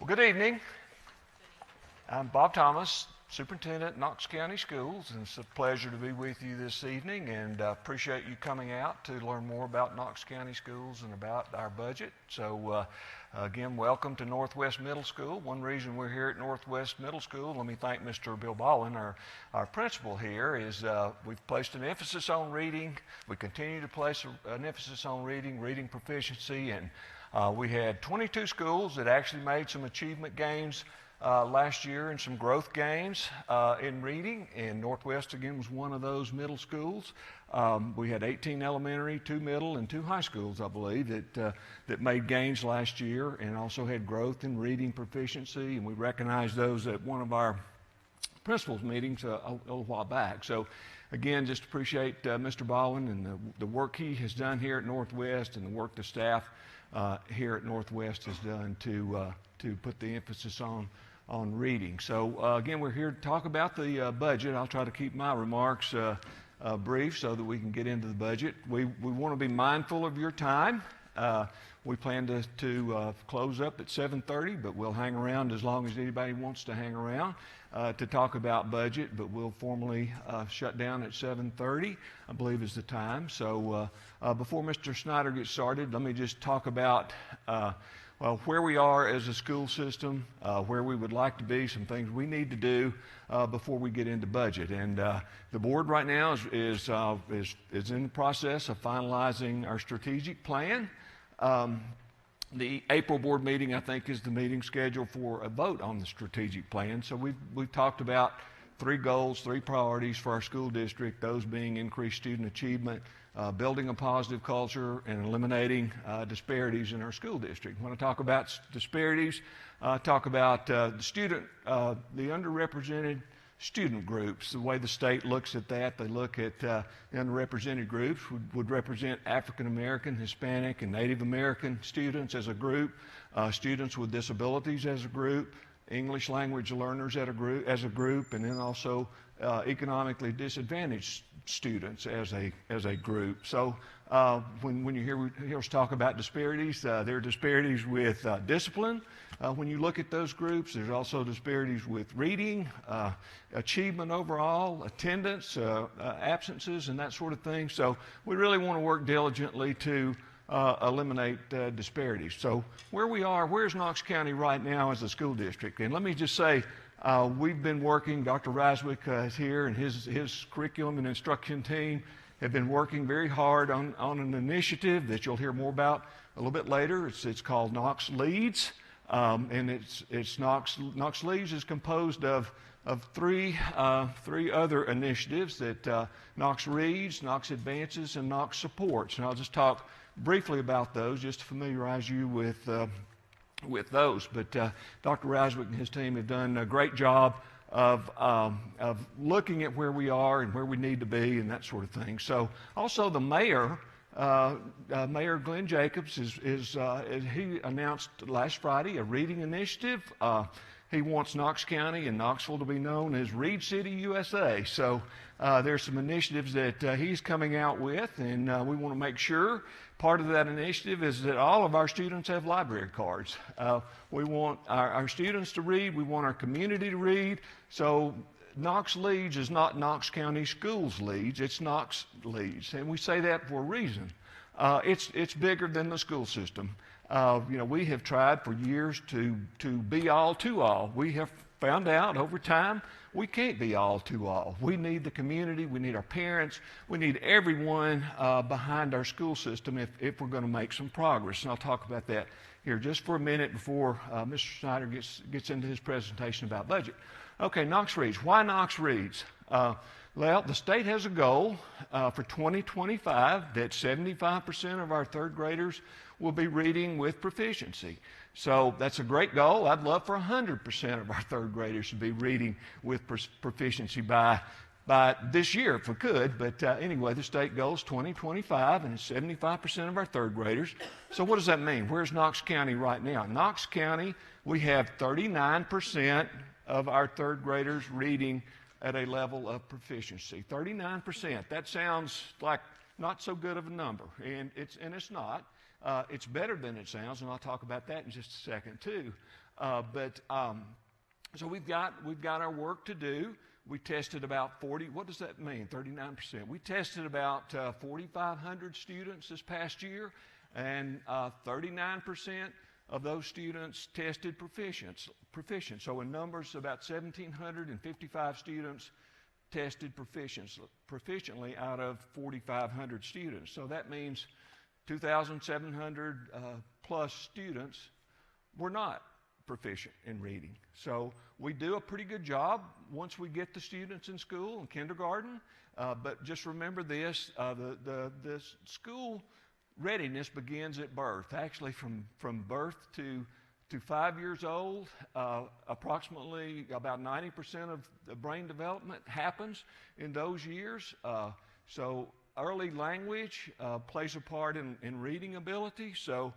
Good evening. I'm Bob Thomas, Superintendent at Knox County Schools, and it's a pleasure to be with you this evening, and appreciate you coming out to learn more about Knox County Schools and about our budget. So again, welcome to Northwest Middle School. One reason we're here at Northwest Middle School, let me thank Mr. Bill Baldwin, our principal here, is we've placed an emphasis on reading. We continue to place an emphasis on reading proficiency, and we had 22 schools that actually made some achievement gains last year and some growth gains in reading, and Northwest again was one of those middle schools. We had 18 elementary, 2 middle, and 2 high schools, I believe, that made gains last year and also had growth in reading proficiency, and we recognized those at one of our principals meetings a little while back. So again, just appreciate Mr. Baldwin and the work he has done here at Northwest and the work the staff here at Northwest has done to put the emphasis on reading. So again, we're here to talk about the budget. I'll try to keep my remarks brief so that we can get into the budget. We want to be mindful of your time. We plan to close up at 7:30, but we'll hang around as long as anybody wants to hang around to talk about budget, but we'll formally shut down at 7:30, I believe is the time. So before Mr. Snyder gets started, let me just talk about where we are as a school system, where we would like to be, some things we need to do before we get into budget. And the board right now is in the process of finalizing our strategic plan. The April board meeting, I think, is the meeting scheduled for a vote on the strategic plan. So we've talked about 3 goals, 3 priorities for our school district, those being increased student achievement, building a positive culture, and eliminating disparities in our school district. When I talk about disparities, talk about the underrepresented student groups. The way the state looks at that, they look at the underrepresented groups would represent African American, Hispanic, and Native American students as a group, students with disabilities as a group, English language learners as a group, and then also economically disadvantaged students as a group. So when you hear us talk about disparities, there are disparities with discipline. When you look at those groups, there's also disparities with reading, achievement overall, attendance, absences, and that sort of thing. So we really want to work diligently to eliminate disparities. So where's Knox County right now as a school district? And let me just say, we've been working, Dr. Raswick is here, and his curriculum and instruction team have been working very hard on an initiative that you'll hear more about a little bit later. It's called Knox Leads, and it's Knox Leads is composed of 3 other initiatives that Knox Reads, Knox Advances, and Knox Supports. And I'll just talk briefly about those just to familiarize you with those. But Dr. Raswick and his team have done a great job of looking at where we are and where we need to be and that sort of thing. So also the mayor, Mayor Glenn Jacobs, he announced last Friday a reading initiative. He wants Knox County and Knoxville to be known as Read City, USA. So there's some initiatives that he's coming out with, and we want to make sure part of that initiative is that all of our students have library cards. We want our students to read. We want our community to read. So Knox Leads is not Knox County Schools Leads. It's Knox Leads, and we say that for a reason. It's bigger than the school system. We have tried for years to be all to all. We have found out over time we can't be all to all. We need the community, we need our parents, we need everyone behind our school system if we're going to make some progress. And I'll talk about that here just for a minute before Mr. Snyder gets into his presentation about budget. Okay, Knox Reads. Why Knox Reads? Well, the state has a goal for 2025 that 75% of our 3rd graders will be reading with proficiency. So that's a great goal. I'd love for 100% of our 3rd graders to be reading with proficiency by this year if we could. But anyway, the state goal is 2025, and it's 75% of our 3rd graders. So what does that mean? Where's Knox County right now? Knox County, we have 39% of our 3rd graders reading at a level of proficiency. 39%. That sounds like not so good of a number, and it's not. It's better than it sounds, and I'll talk about that in just a second too. So we've got our work to do. We tested about 40. What does that mean? 39%. We tested about 4,500 students this past year, and 39% of those students tested proficient. So in numbers, about 1,755 students tested proficiently out of 4,500 students. So that means 2,700 plus students were not proficient in reading. So we do a pretty good job once we get the students in school in kindergarten. But just remember this, the school readiness begins at birth. Actually, from birth to 5 years old, approximately about 90% of the brain development happens in those years. So early language plays a part in reading ability. So,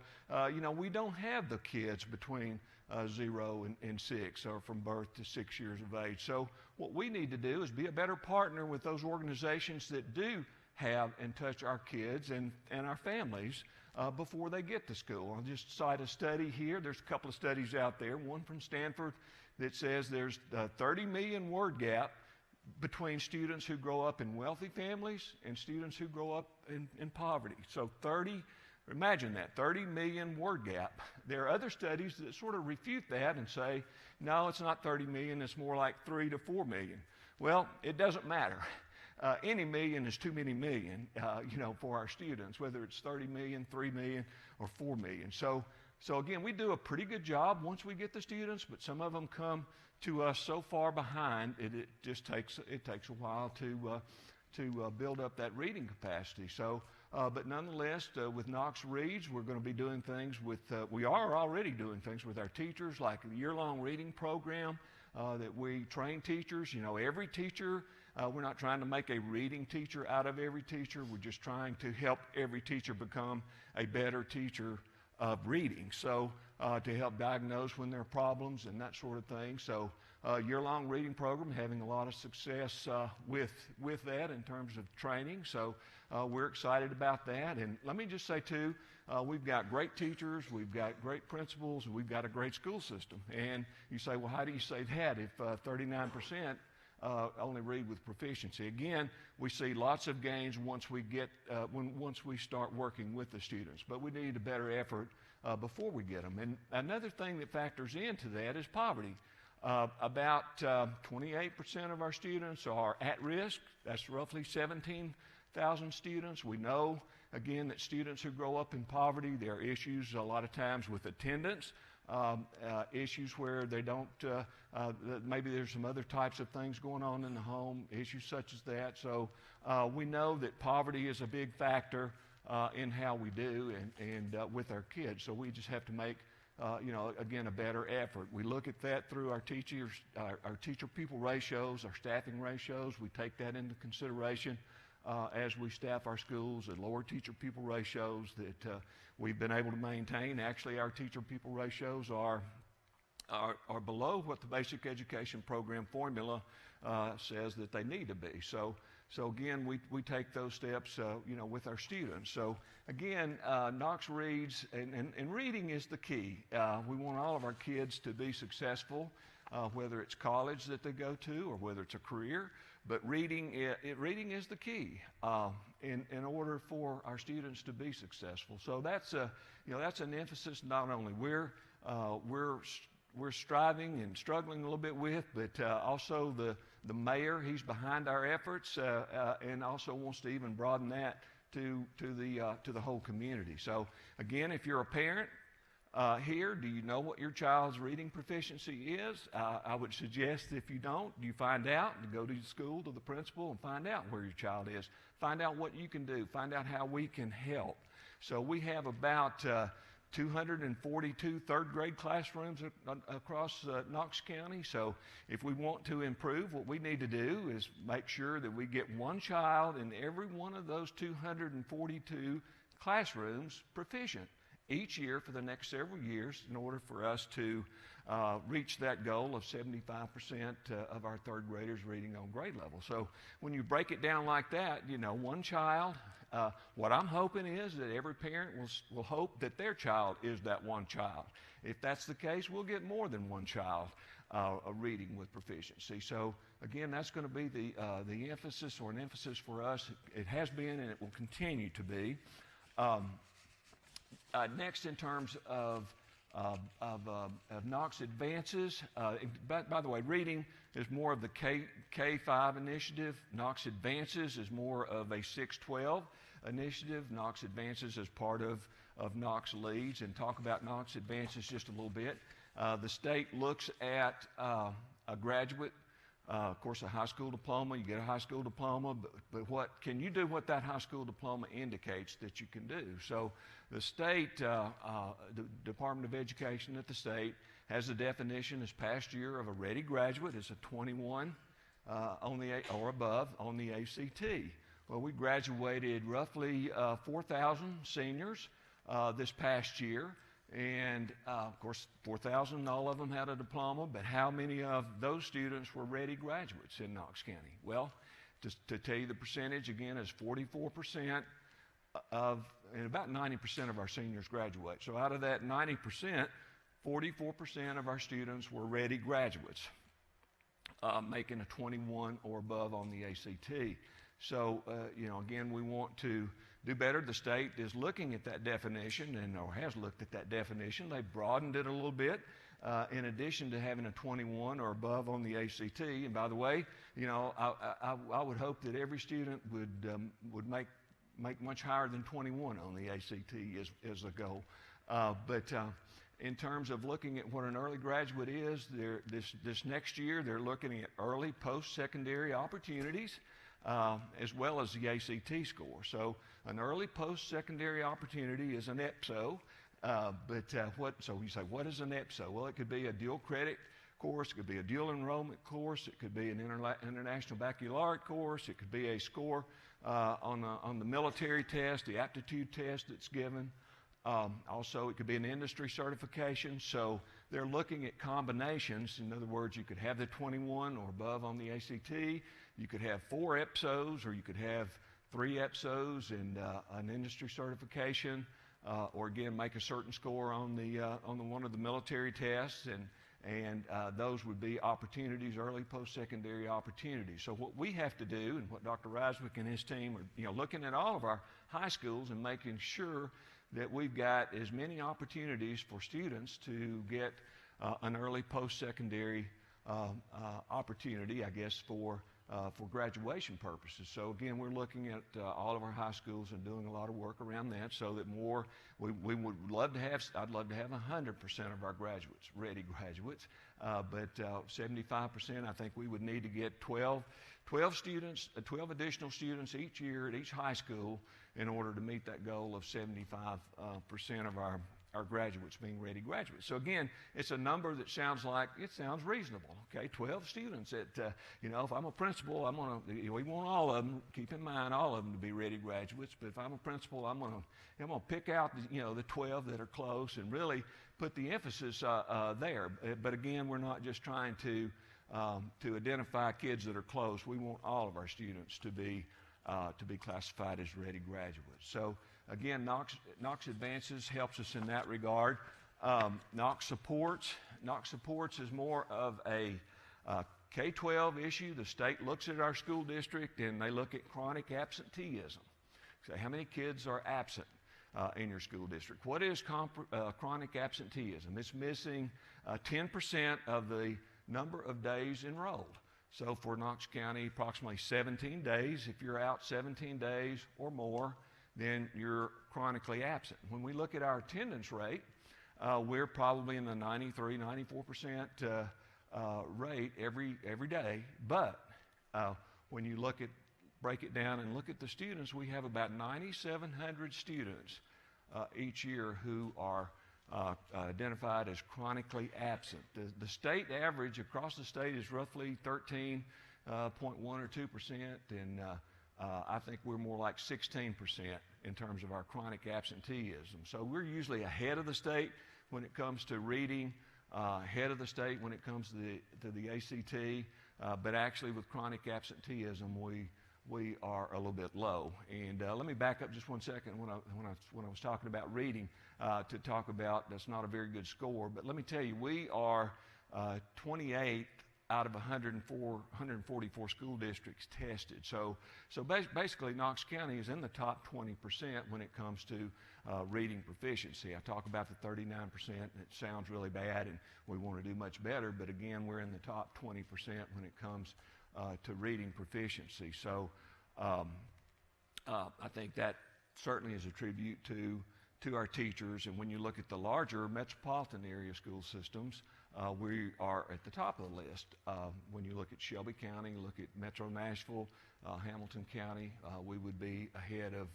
we don't have the kids between 0 and 6, or from birth to 6 years of age. So what we need to do is be a better partner with those organizations that do have and touch our kids and our families before they get to school. I'll just cite a study here. There's a couple of studies out there, one from Stanford that says there's a 30 million word gap between students who grow up in wealthy families and students who grow up in poverty. So imagine that, 30 million word gap. There are other studies that sort of refute that and say, no, it's not 30 million, it's more like 3 to 4 million. Well, it doesn't matter. Any million is too many million, for our students, whether it's 30 million, 3 million, or 4 million. So again, we do a pretty good job once we get the students, but some of them come to us so far behind, it just takes a while to build up that reading capacity. So, but nonetheless, with Knox Reads, we're going to be doing things we are already doing things with our teachers, like a year-long reading program that we train teachers. Every teacher, we're not trying to make a reading teacher out of every teacher. We're just trying to help every teacher become a better teacher of reading. So to help diagnose when there are problems and that sort of thing. So year-long reading program, having a lot of success with that in terms of training. So we're excited about that. And let me just say too, we've got great teachers, we've got great principals, we've got a great school system. And you say, well, how do you say that if 39% only read with proficiency? Again, we see lots of gains once we start working with the students, but we need a better effort before we get them. And another thing that factors into that is poverty. About 28% of our students are at risk. That's roughly 17,000 students. We know, again, that students who grow up in poverty, there are issues a lot of times with attendance. Issues where they don't, maybe there's some other types of things going on in the home, issues such as that. So we know that poverty is a big factor in how we do and with our kids. So we just have to make, again, a better effort. We look at that through our teachers, our teacher-people ratios, our staffing ratios. We take that into consideration as we staff our schools at lower teacher-people ratios that we've been able to maintain. Actually, our teacher-people ratios are below what the basic education program formula says that they need to be. So again, we take those steps, with our students. So again, Knox Reads, and reading is the key. We want all of our kids to be successful, whether it's college that they go to or whether it's a career. But reading is the key in order for our students to be successful. So that's an emphasis not only we're striving and struggling a little bit with, but also the mayor, he's behind our efforts and also wants to even broaden that to the whole community. So again, if you're a parent here, do you know what your child's reading proficiency is? I would suggest if you don't, you find out and go to the school, to the principal, and find out where your child is. Find out what you can do. Find out how we can help. So we have about 242 third grade classrooms across Knox County. So if we want to improve, what we need to do is make sure that we get one child in every one of those 242 classrooms proficient each year for the next several years in order for us to reach that goal of 75% of our third graders reading on grade level. So when you break it down like that, one child What I'm hoping is that every parent will hope that their child is that one child. If that's the case, we'll get more than one child reading with proficiency. So again, that's going to be the emphasis, or an emphasis for us. It has been, and it will continue to be. Next, in terms of Knox Advances, by the way, reading is more of the K-5 initiative. Knox Advances is more of a 6-12 initiative. Knox Advances is part of Knox Leads, and talk about Knox Advances just a little bit. The state looks at a graduate, of course, a high school diploma. You get a high school diploma, but what can you do what that high school diploma indicates that you can do? So the state, the Department of Education at the state has a definition this past year of a ready graduate. It's a 21 or above on the ACT. Well, we graduated roughly 4,000 seniors this past year. And of course, 4,000, all of them had a diploma, but how many of those students were ready graduates in Knox County? Well, to tell you the percentage again is 44% and about 90% of our seniors graduate. So out of that 90%, 44% of our students were ready graduates, making a 21 or above on the ACT. So, again, we want to do better. The state is looking at that definition, or has looked at that definition. They broadened it a little bit, in addition to having a 21 or above on the ACT. And by the way, I would hope that every student would make much higher than 21 on the ACT as a goal. But in terms of looking at what an early graduate is, this next year they're looking at early post-secondary opportunities, as well as the ACT score. So an early post-secondary opportunity is an EPSO. So you say, what is an EPSO? Well, it could be a dual credit course, it could be a dual enrollment course, it could be an international baccalaureate course, it could be a score on the military test, the aptitude test that's given. Also, it could be an industry certification. So they're looking at combinations. In other words, you could have the 21 or above on the ACT. You could have 4 EPSOs, or you could have 3 EPSOs and an industry certification, or again, make a certain score on one of the military tests, and those would be opportunities, early post-secondary opportunities. So what we have to do, and what Dr. Reiswick and his team are, looking at all of our high schools and making sure that we've got as many opportunities for students to get an early post-secondary opportunity, I guess, for graduation purposes. So again, we're looking at all of our high schools and doing a lot of work around that, so that we would love to have, I'd love to have 100% of our graduates, ready graduates, but 75%, I think we would need to get 12 additional students each year at each high school in order to meet that goal of 75% of our graduates being ready graduates. So again, it's a number that sounds reasonable. Okay, 12 students. If I'm a principal, we want all of them. Keep in mind, all of them to be ready graduates. But if I'm a principal, I'm gonna pick out the 12 that are close and really put the emphasis there. But again, we're not just trying to identify kids that are close. We want all of our students to be classified as ready graduates. So again, Knox Advances helps us in that regard. Knox Supports is more of a K-12 issue. The state looks at our school district and they look at chronic absenteeism. Say, how many kids are absent in your school district? What is chronic absenteeism? It's missing 10% of the number of days enrolled. So for Knox County, approximately 17 days. If you're out 17 days or more, then you're chronically absent. When we look at our attendance rate, we're probably in the 93, 94% rate every day. But when you break it down and look at the students, we have about 9,700 students each year who are identified as chronically absent. The state average across the state is roughly 13.1 or 2%, and I think we're more like 16% in terms of our chronic absenteeism. So we're usually ahead of the state when it comes to reading, ahead of the state when it comes to the ACT, but actually with chronic absenteeism, we are a little bit low. And let me back up just one second when I was talking about reading to talk about that's not a very good score. But let me tell you, we are 28 out of 144 school districts tested. So basically, Knox County is in the top 20% when it comes to reading proficiency. I talk about the 39%, and it sounds really bad, and we want to do much better. But again, we're in the top 20% when it comes to reading proficiency. So I think that certainly is a tribute to our teachers. And when you look at the larger metropolitan area school systems, we are at the top of the list. When you look at Shelby County, look at Metro Nashville, Hamilton County, we would be ahead of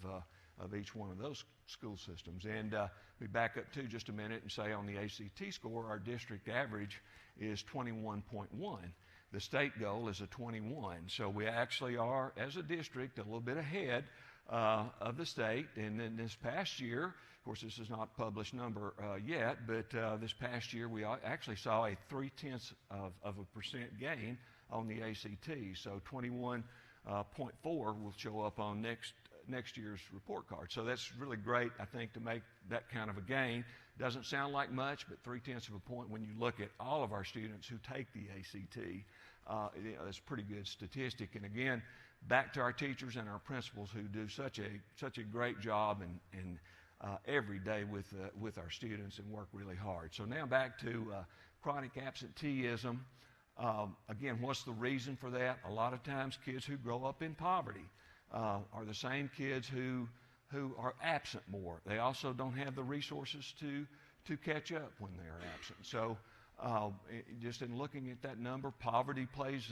each one of those school systems. And we back up to just a minute and say on the ACT score, our district average is 21.1. The state goal is a 21. So we actually are, as a district, a little bit ahead of the state. And then this past year, of course, this is not a published number yet, but this past year we actually saw a 0.3% gain on the ACT. So 21.4 will show up on next year's report card. So that's really great, I think, to make that kind of a gain. Doesn't sound like much, but 0.3 point when you look at all of our students who take the ACT, that's a pretty good statistic. And again, back to our teachers and our principals who do such a great job and every day with our students and work really hard. So now back to chronic absenteeism. Again, what's the reason for that? A lot of times kids who grow up in poverty are the same kids who are absent more. They also don't have the resources to catch up when they're absent. So just in looking at that number, poverty plays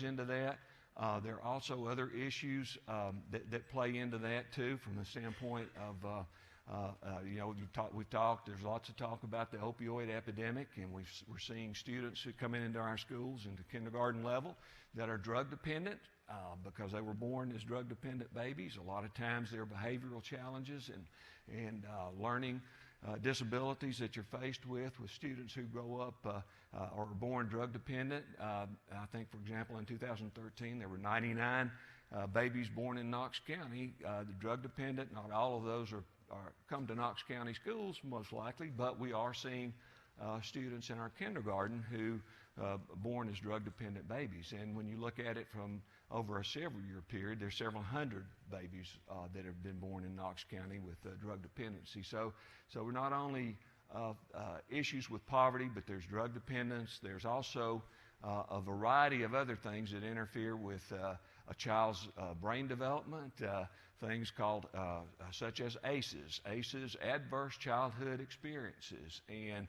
into that. There are also other issues that play into that too, from the standpoint of we've talked. There's lots of talk about the opioid epidemic, and we're seeing students who come into our schools into kindergarten level that are drug dependent because they were born as drug dependent babies. A lot of times there are behavioral challenges and learning disabilities that you're faced with students who grow up or are born drug dependent. I think, for example, in 2013 there were 99 babies born in Knox County, the drug dependent. Not all of those are come to Knox County schools most likely, but we are seeing students in our kindergarten who born as drug-dependent babies. And when you look at it from over a several-year period, there's several hundred babies that have been born in Knox County with drug dependency. So we're not only issues with poverty, but there's drug dependence. There's also a variety of other things that interfere with a child's brain development, things called such as ACEs, adverse childhood experiences, and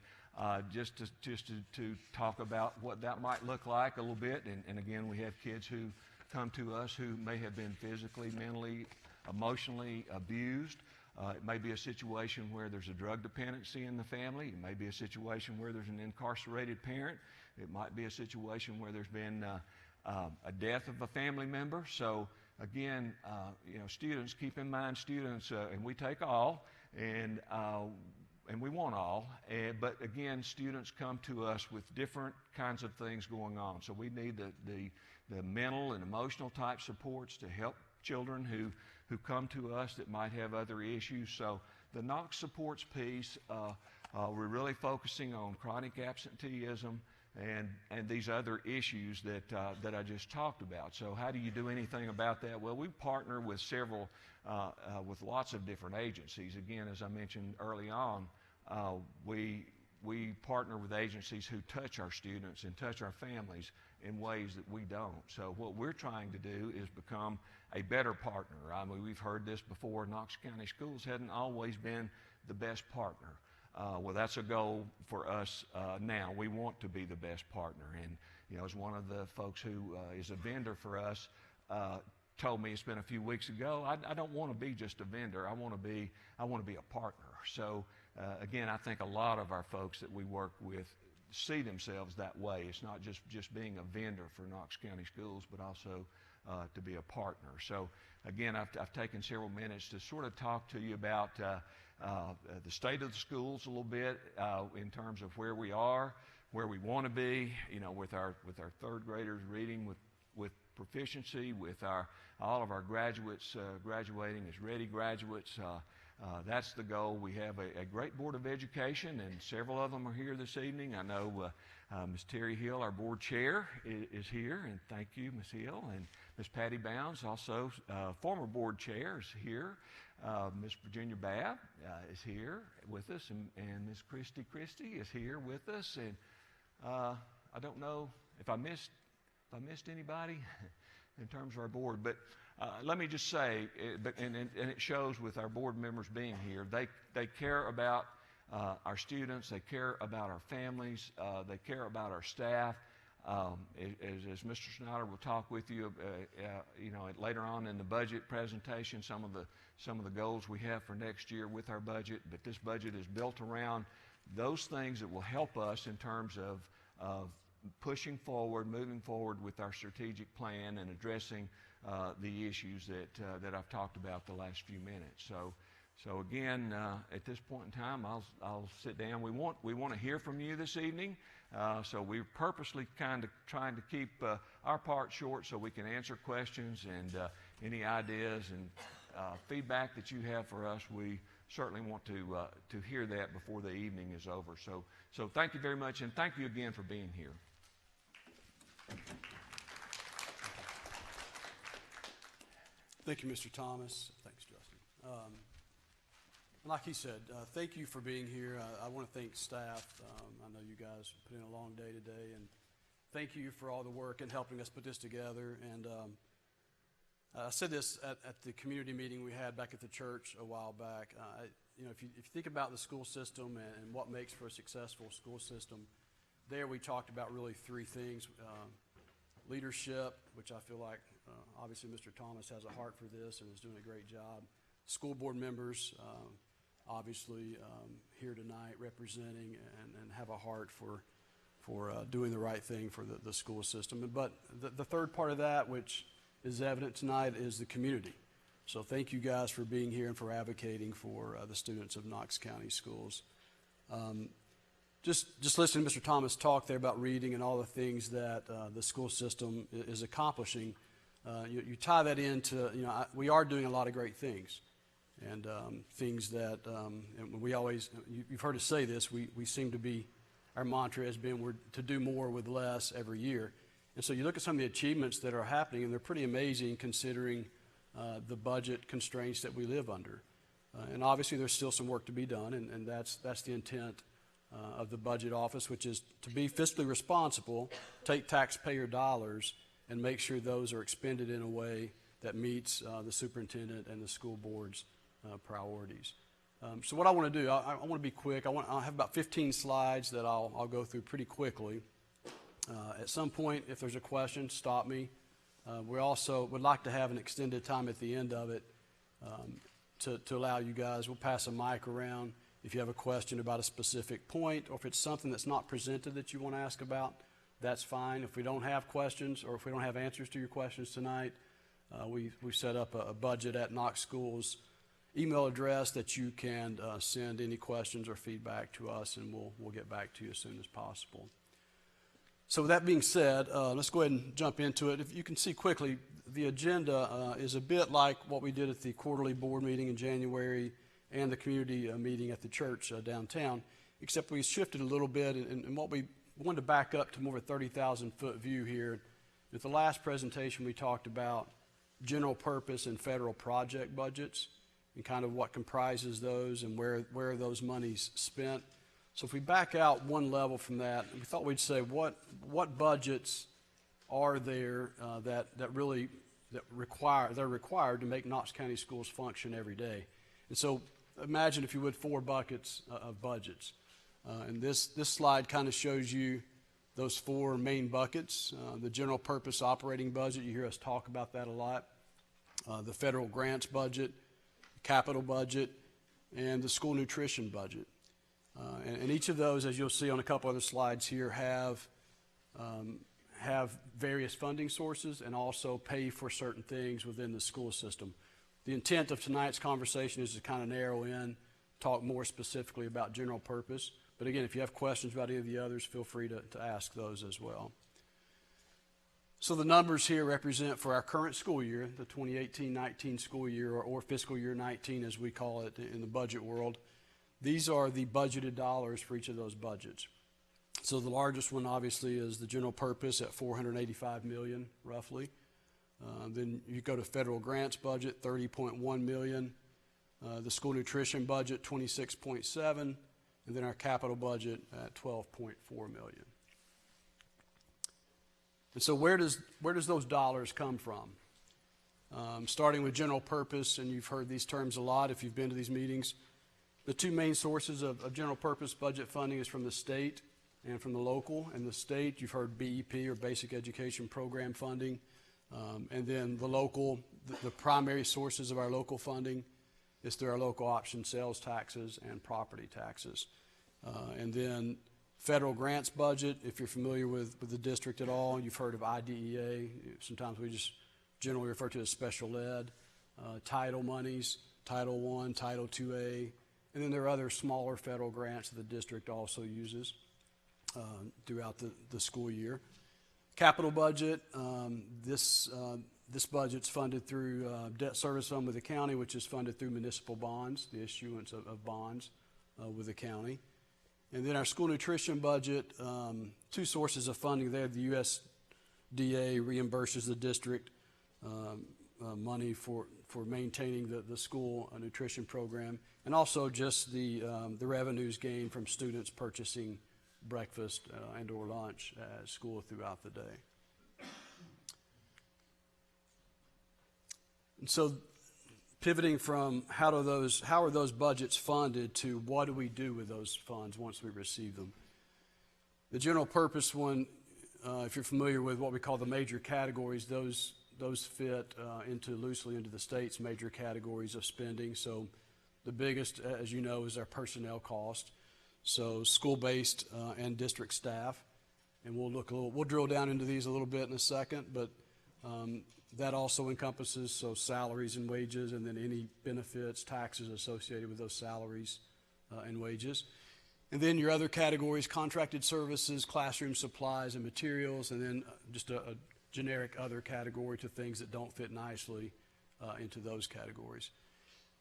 just to talk about what that might look like a little bit. And again, we have kids who come to us who may have been physically, mentally, emotionally abused. It may be a situation where there's a drug dependency in the family. It may be a situation where there's an incarcerated parent. It might be a situation where there's been a death of a family member. So again, students, keep in mind, students, and we take all, and we want all. But again, students come to us with different kinds of things going on. So we need the mental and emotional type supports to help children who come to us that might have other issues. So the Knox supports piece, we're really focusing on chronic absenteeism and these other issues that I just talked about. So how do you do anything about that? Well, we partner with with lots of different agencies. Again, as I mentioned early on, we partner with agencies who touch our students and touch our families in ways that we don't. So what we're trying to do is become a better partner. I mean, we've heard this before. Knox County Schools hadn't always been the best partner. Well, that's a goal for us now. We want to be the best partner. And, as one of the folks who is a vendor for us told me, it's been a few weeks ago, I don't want to be just a vendor. I want to be a partner. So again, I think a lot of our folks that we work with see themselves that way. It's not just being a vendor for Knox County Schools, but also to be a partner. So again, I've taken several minutes to sort of talk to you about the state of the schools a little bit in terms of where we are, where we want to be, with our third graders reading with proficiency, with all of our graduates graduating as ready graduates. That's the goal. We have a great Board of Education, and several of them are here this evening. I know Ms. Terry Hill, our board chair, is here, and thank you, Ms. Hill. And Ms. Patty Bounds, also former board chair, is here. Ms. Virginia Babb is here with us, and Ms. Christie is here with us. And I don't know if I missed anybody in terms of our board, but let me just say, and it shows with our board members being here, they care about our students, they care about our families, they care about our staff. As Mr. Snyder will talk with you, later on in the budget presentation, some of the goals we have for next year with our budget. But this budget is built around those things that will help us in terms of pushing forward, moving forward with our strategic plan and addressing the issues that I've talked about the last few minutes. So again, at this point in time, I'll sit down. We want to hear from you this evening. So we're purposely kind of trying to keep our part short so we can answer questions and any ideas and feedback that you have for us. We certainly want to hear that before the evening is over. So thank you very much, and thank you again for being here. Thank you, Mr. Thomas. Thanks, Justin. Like he said, thank you for being here. I want to thank staff. I know you guys put in a long day today, and thank you for all the work and helping us put this together. And I said this at the community meeting we had back at the church a while back. If you think about the school system and what makes for a successful school system, there we talked about really three things. Leadership, which I feel like obviously Mr. Thomas has a heart for this and is doing a great job. School board members, obviously here tonight representing and have a heart for doing the right thing for the school system. But the third part of that, which is evident tonight, is the community. So thank you guys for being here and for advocating for the students of Knox County Schools. Just listening to Mr. Thomas talk there about reading and all the things that the school system is accomplishing, you tie that into, we are doing a lot of great things. And things that, and we always, you've heard us say this, we seem to be, our mantra has been we're to do more with less every year. And so you look at some of the achievements that are happening, and they're pretty amazing considering the budget constraints that we live under. And obviously there's still some work to be done, and that's the intent of the budget office, which is to be fiscally responsible, take taxpayer dollars, and make sure those are expended in a way that meets the superintendent and the school board's priorities. So what I want to do, I want to be quick. I have about 15 slides that I'll go through pretty quickly. At some point, if there's a question, stop me. We also would like to have an extended time at the end of it to allow you guys, we'll pass a mic around if you have a question about a specific point, or if it's something that's not presented that you want to ask about, that's fine. If we don't have questions or if we don't have answers to your questions tonight, we set up a budget at Knox Schools email address that you can send any questions or feedback to us, and we'll get back to you as soon as possible. So with that being said, let's go ahead and jump into it. If you can see quickly, the agenda is a bit like what we did at the quarterly board meeting in January and the community meeting at the church downtown, except we shifted a little bit, and what we wanted to back up to more of a 30,000-foot view here. At the last presentation, we talked about general purpose and federal project budgets and kind of what comprises those and where those monies spent. So if we back out one level from that, we thought we'd say what budgets are there that they're required to make Knox County Schools function every day. And so imagine, if you would, 4 buckets of budgets. And this slide kind of shows you those 4 main buckets. The general purpose operating budget, you hear us talk about that a lot. The federal grants budget, capital budget, and the school nutrition budget. And each of those, as you'll see on a couple other slides here, have various funding sources and also pay for certain things within the school system. The intent of tonight's conversation is to kind of narrow in, talk more specifically about general purpose. But again, if you have questions about any of the others, feel free to ask those as well. So the numbers here represent for our current school year, the 2018-19 school year, or fiscal year 19 as we call it in the budget world. These are the budgeted dollars for each of those budgets. So the largest one obviously is the general purpose at $485 million roughly. Then you go to federal grants budget, $30.1 million. The school nutrition budget, $26.7 million. And then our capital budget at $12.4 million. And so where does those dollars come from? Starting with general purpose, and you've heard these terms a lot if you've been to these meetings. The two main sources of general purpose budget funding is from the state and from the local. And the state, you've heard BEP or Basic Education Program funding. And then the local, the primary sources of our local funding is through our local option sales taxes and property taxes. And then federal grants budget, if you're familiar with the district at all, you've heard of IDEA. Sometimes we just generally refer to it as special ed. Title monies, Title I, Title IIA. And then there are other smaller federal grants that the district also uses throughout the school year. Capital budget, this budget's funded through debt service fund with the county, which is funded through municipal bonds, the issuance of bonds with the county. And then our school nutrition budget, two sources of funding there. The USDA reimburses the district money for maintaining the school nutrition program, and also just the revenues gained from students purchasing breakfast and or lunch at school throughout the day. And so pivoting from how are those budgets funded to what do we do with those funds once we receive them. The general purpose one, if you're familiar with what we call the major categories, those fit loosely into the state's major categories of spending. So the biggest, as you know, is our personnel cost. So school-based and district staff, and we'll drill down into these a little bit in a second, but that also encompasses salaries and wages, and then any benefits, taxes associated with those salaries and wages. And then your other categories, contracted services, classroom supplies and materials, and then just a generic other category to things that don't fit nicely into those categories.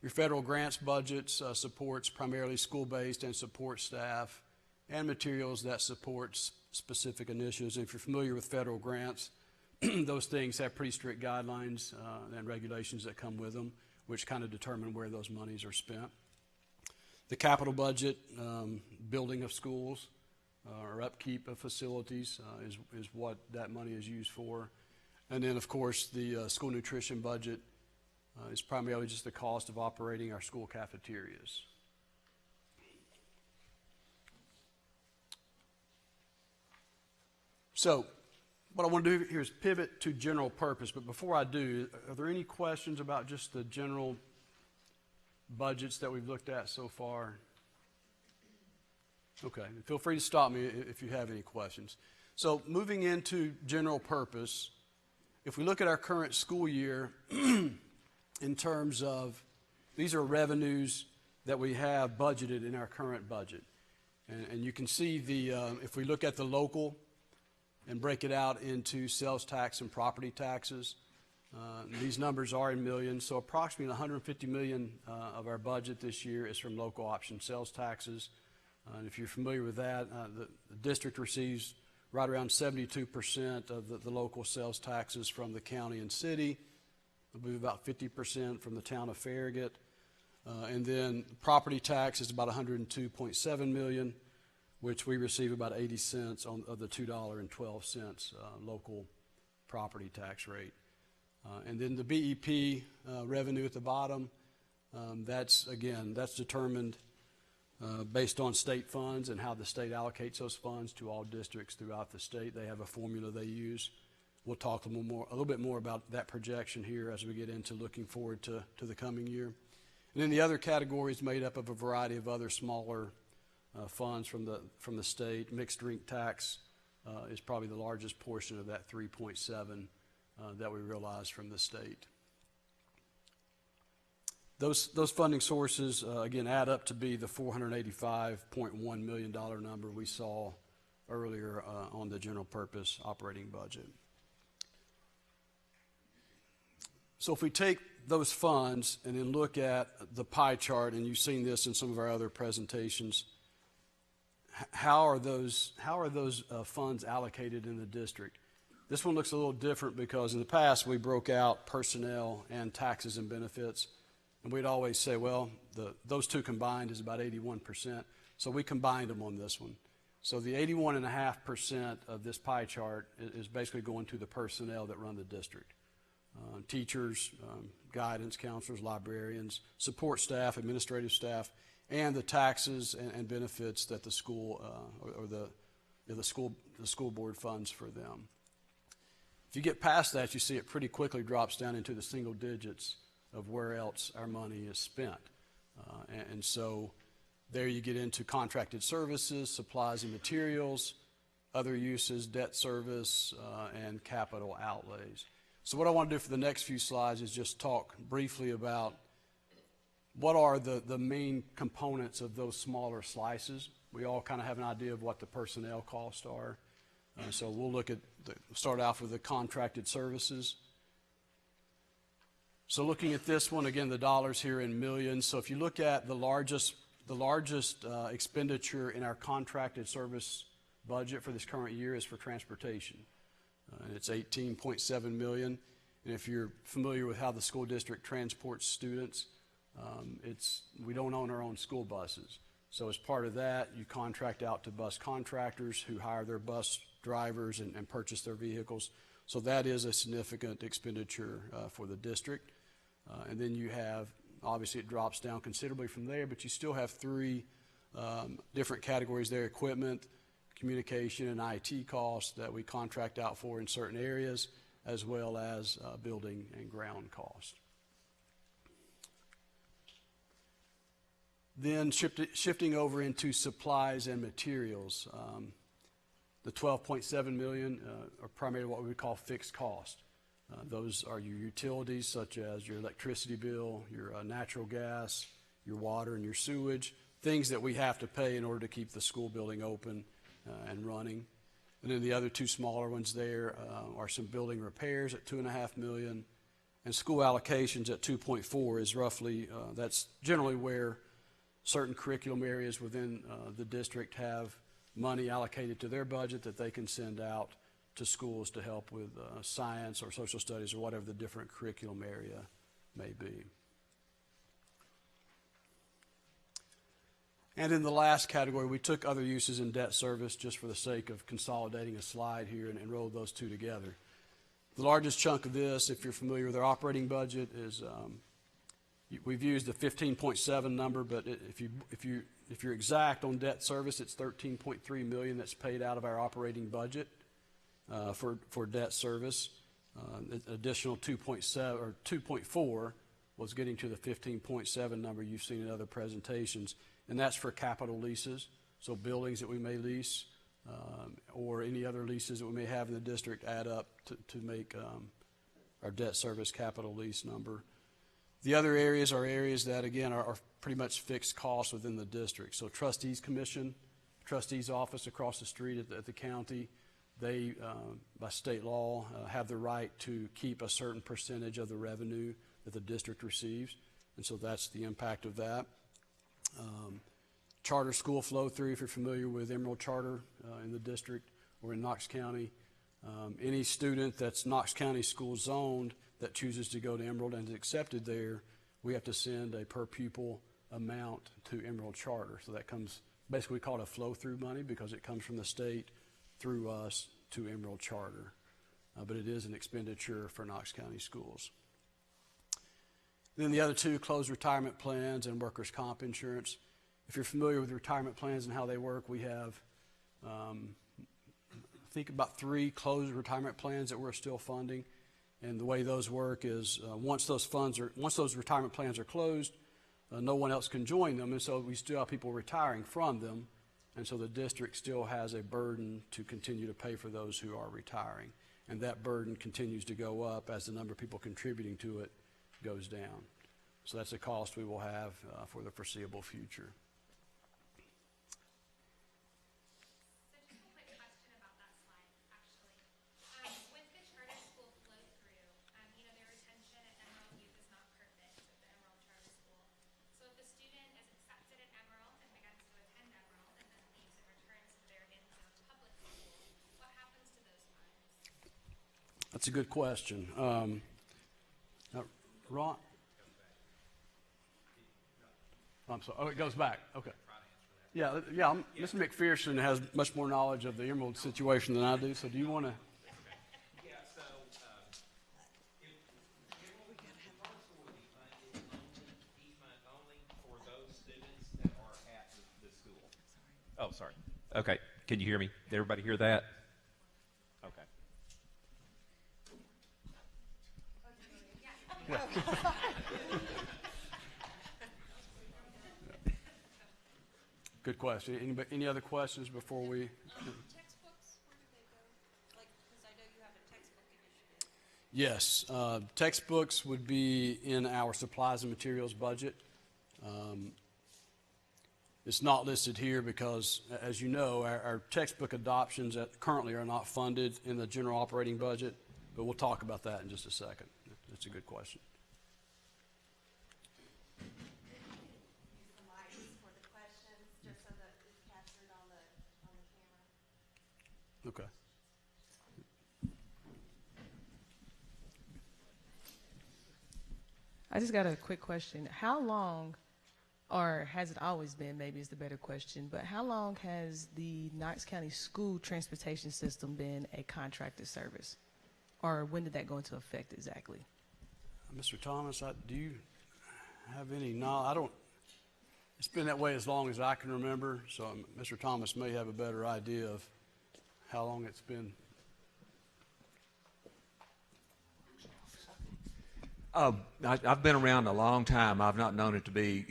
Your federal grants budgets supports primarily school-based and support staff and materials that supports specific initiatives. If you're familiar with federal grants, those things have pretty strict guidelines and regulations that come with them, which kind of determine where those monies are spent. The capital budget, building of schools or upkeep of facilities is what that money is used for. And then, of course, the school nutrition budget is primarily just the cost of operating our school cafeterias. So what I want to do here is pivot to general purpose. But before I do, are there any questions about just the general budgets that we've looked at so far? Okay, feel free to stop me if you have any questions. So moving into general purpose, if we look at our current school year in terms of, these are revenues that we have budgeted in our current budget. And you can see if we look at the local and break it out into sales tax and property taxes, these numbers are in millions. So approximately $150 million of our budget this year is from local option sales taxes. And if you're familiar with that, the district receives right around 72% of the local sales taxes from the county and city. I believe about 50% from the town of Farragut. And then property tax is about $102.7 million, which we receive about 80 cents of the $2.12 local property tax rate. And then the BEP revenue at the bottom, that's determined based on state funds and how the state allocates those funds to all districts throughout the state. They have a formula they use. We'll talk a little bit more about that projection here as we get into looking forward to the coming year. And then the other category is made up of a variety of other smaller funds from the state. Mixed drink tax is probably the largest portion of that 3.7 that we realize from the state. Those funding sources, again, add up to be the $485.1 million number we saw earlier on the general purpose operating budget. So if we take those funds and then look at the pie chart, and you've seen this in some of our other presentations, how are those funds allocated in the district? This one looks a little different because in the past we broke out personnel and taxes and benefits, and we'd always say, well, those two combined is about 81%. So we combined them on this one. So the 81.5% of this pie chart is basically going to the personnel that run the district. Teachers, guidance counselors, librarians, support staff, administrative staff, and the taxes and benefits that the school the school board funds for them. If you get past that, you see it pretty quickly drops down into the single digits of where else our money is spent. And so there you get into contracted services, supplies and materials, other uses, debt service, and capital outlays. So what I want to do for the next few slides is just talk briefly about what are the main components of those smaller slices. We all kind of have an idea of what the personnel costs are. So we'll start off with the contracted services. So looking at this one, again, the dollars here in millions. So if you look at the largest expenditure in our contracted service budget for this current year is for transportation. And it's $18.7 million. And if you're familiar with how the school district transports students, we don't own our own school buses. So as part of that, you contract out to bus contractors who hire their bus drivers and purchase their vehicles. So that is a significant expenditure for the district. And then you have, obviously it drops down considerably from there, but you still have three different categories there: equipment, communication, and IT costs that we contract out for in certain areas, as well as building and ground costs. Then shifting over into supplies and materials. The $12.7 million are primarily what we would call fixed cost. Those are your utilities, such as your electricity bill, your natural gas, your water, and your sewage, things that we have to pay in order to keep the school building open and running. And then the other two smaller ones there are some building repairs at $2.5 million, and school allocations at $2.4 is roughly, that's generally where certain curriculum areas within the district have money allocated to their budget that they can send out to schools to help with science or social studies or whatever the different curriculum area may be. And in the last category, we took other uses in debt service just for the sake of consolidating a slide here and rolled those two together. The largest chunk of this, if you're familiar with our operating budget, is we've used the 15.7 number, but if you're exact on debt service, it's $13.3 million that's paid out of our operating budget for debt service. Additional 2.7 or 2.4 was getting to the 15.7 number you've seen in other presentations, and that's for capital leases, so buildings that we may lease or any other leases that we may have in the district add up to make our debt service capital lease number. The other areas are areas that, again, are pretty much fixed costs within the district. So trustees commission, trustees office across the street at the county, they, by state law, have the right to keep a certain percentage of the revenue that the district receives. And so that's the impact of that. Charter school flow through, if you're familiar with Emerald Charter in the district or in Knox County. Any student that's Knox County school zoned that chooses to go to Emerald and is accepted there, we have to send a per pupil amount to Emerald Charter. So that comes, basically we call it a flow through money because it comes from the state through us to Emerald Charter. But it is an expenditure for Knox County schools. Then the other two, closed retirement plans and workers' comp insurance. If you're familiar with retirement plans and how they work, we have I think about 3 closed retirement plans that we're still funding. And the way those work is once those retirement plans are closed, no one else can join them, and so we still have people retiring from them, and so the district still has a burden to continue to pay for those who are retiring, and that burden continues to go up as the number of people contributing to it goes down. So that's a cost we will have for the foreseeable future. That's a good question. Now, Ron? I'm sorry. Oh, it goes back. Okay. Yeah, Mr. McPherson has much more knowledge of the Emerald situation than I do, so do you want to? Yeah, so Emerald will be funded each month only for those students that are at the school. Oh, sorry. Okay, can you hear me? Did everybody hear that? Okay. Good question. Any other questions before we? Textbooks, where do they go? Like, because I know you have a textbook initiative. Yes, textbooks would be in our supplies and materials budget. It's not listed here because, as you know, our textbook adoptions currently are not funded in the general operating budget, but we'll talk about that in just a second. That's a good question. Use the mics for the questions, just so that it's captured on the camera. Okay. I just got a quick question. How long, or has it always been, maybe is the better question, but how long has the Knox County school transportation system been a contracted service? Or when did that go into effect exactly? Mr. Thomas, do you have any knowledge? I don't. It's been that way as long as I can remember, so Mr. Thomas may have a better idea of how long it's been. I've been around a long time. I've not known it to be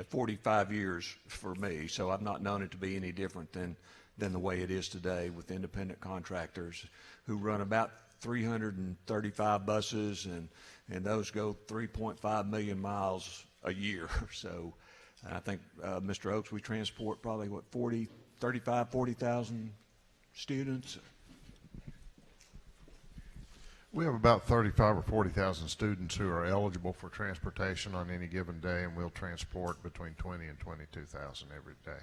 45 years for me, so I've not known it to be any different than the way it is today with independent contractors who run about 335 buses, and those go 3.5 million miles a year. So I think, Mr. Oakes, we transport probably, 40,000 students? We have about 35 or 40,000 students who are eligible for transportation on any given day, and we'll transport between 20 and 22,000 every day.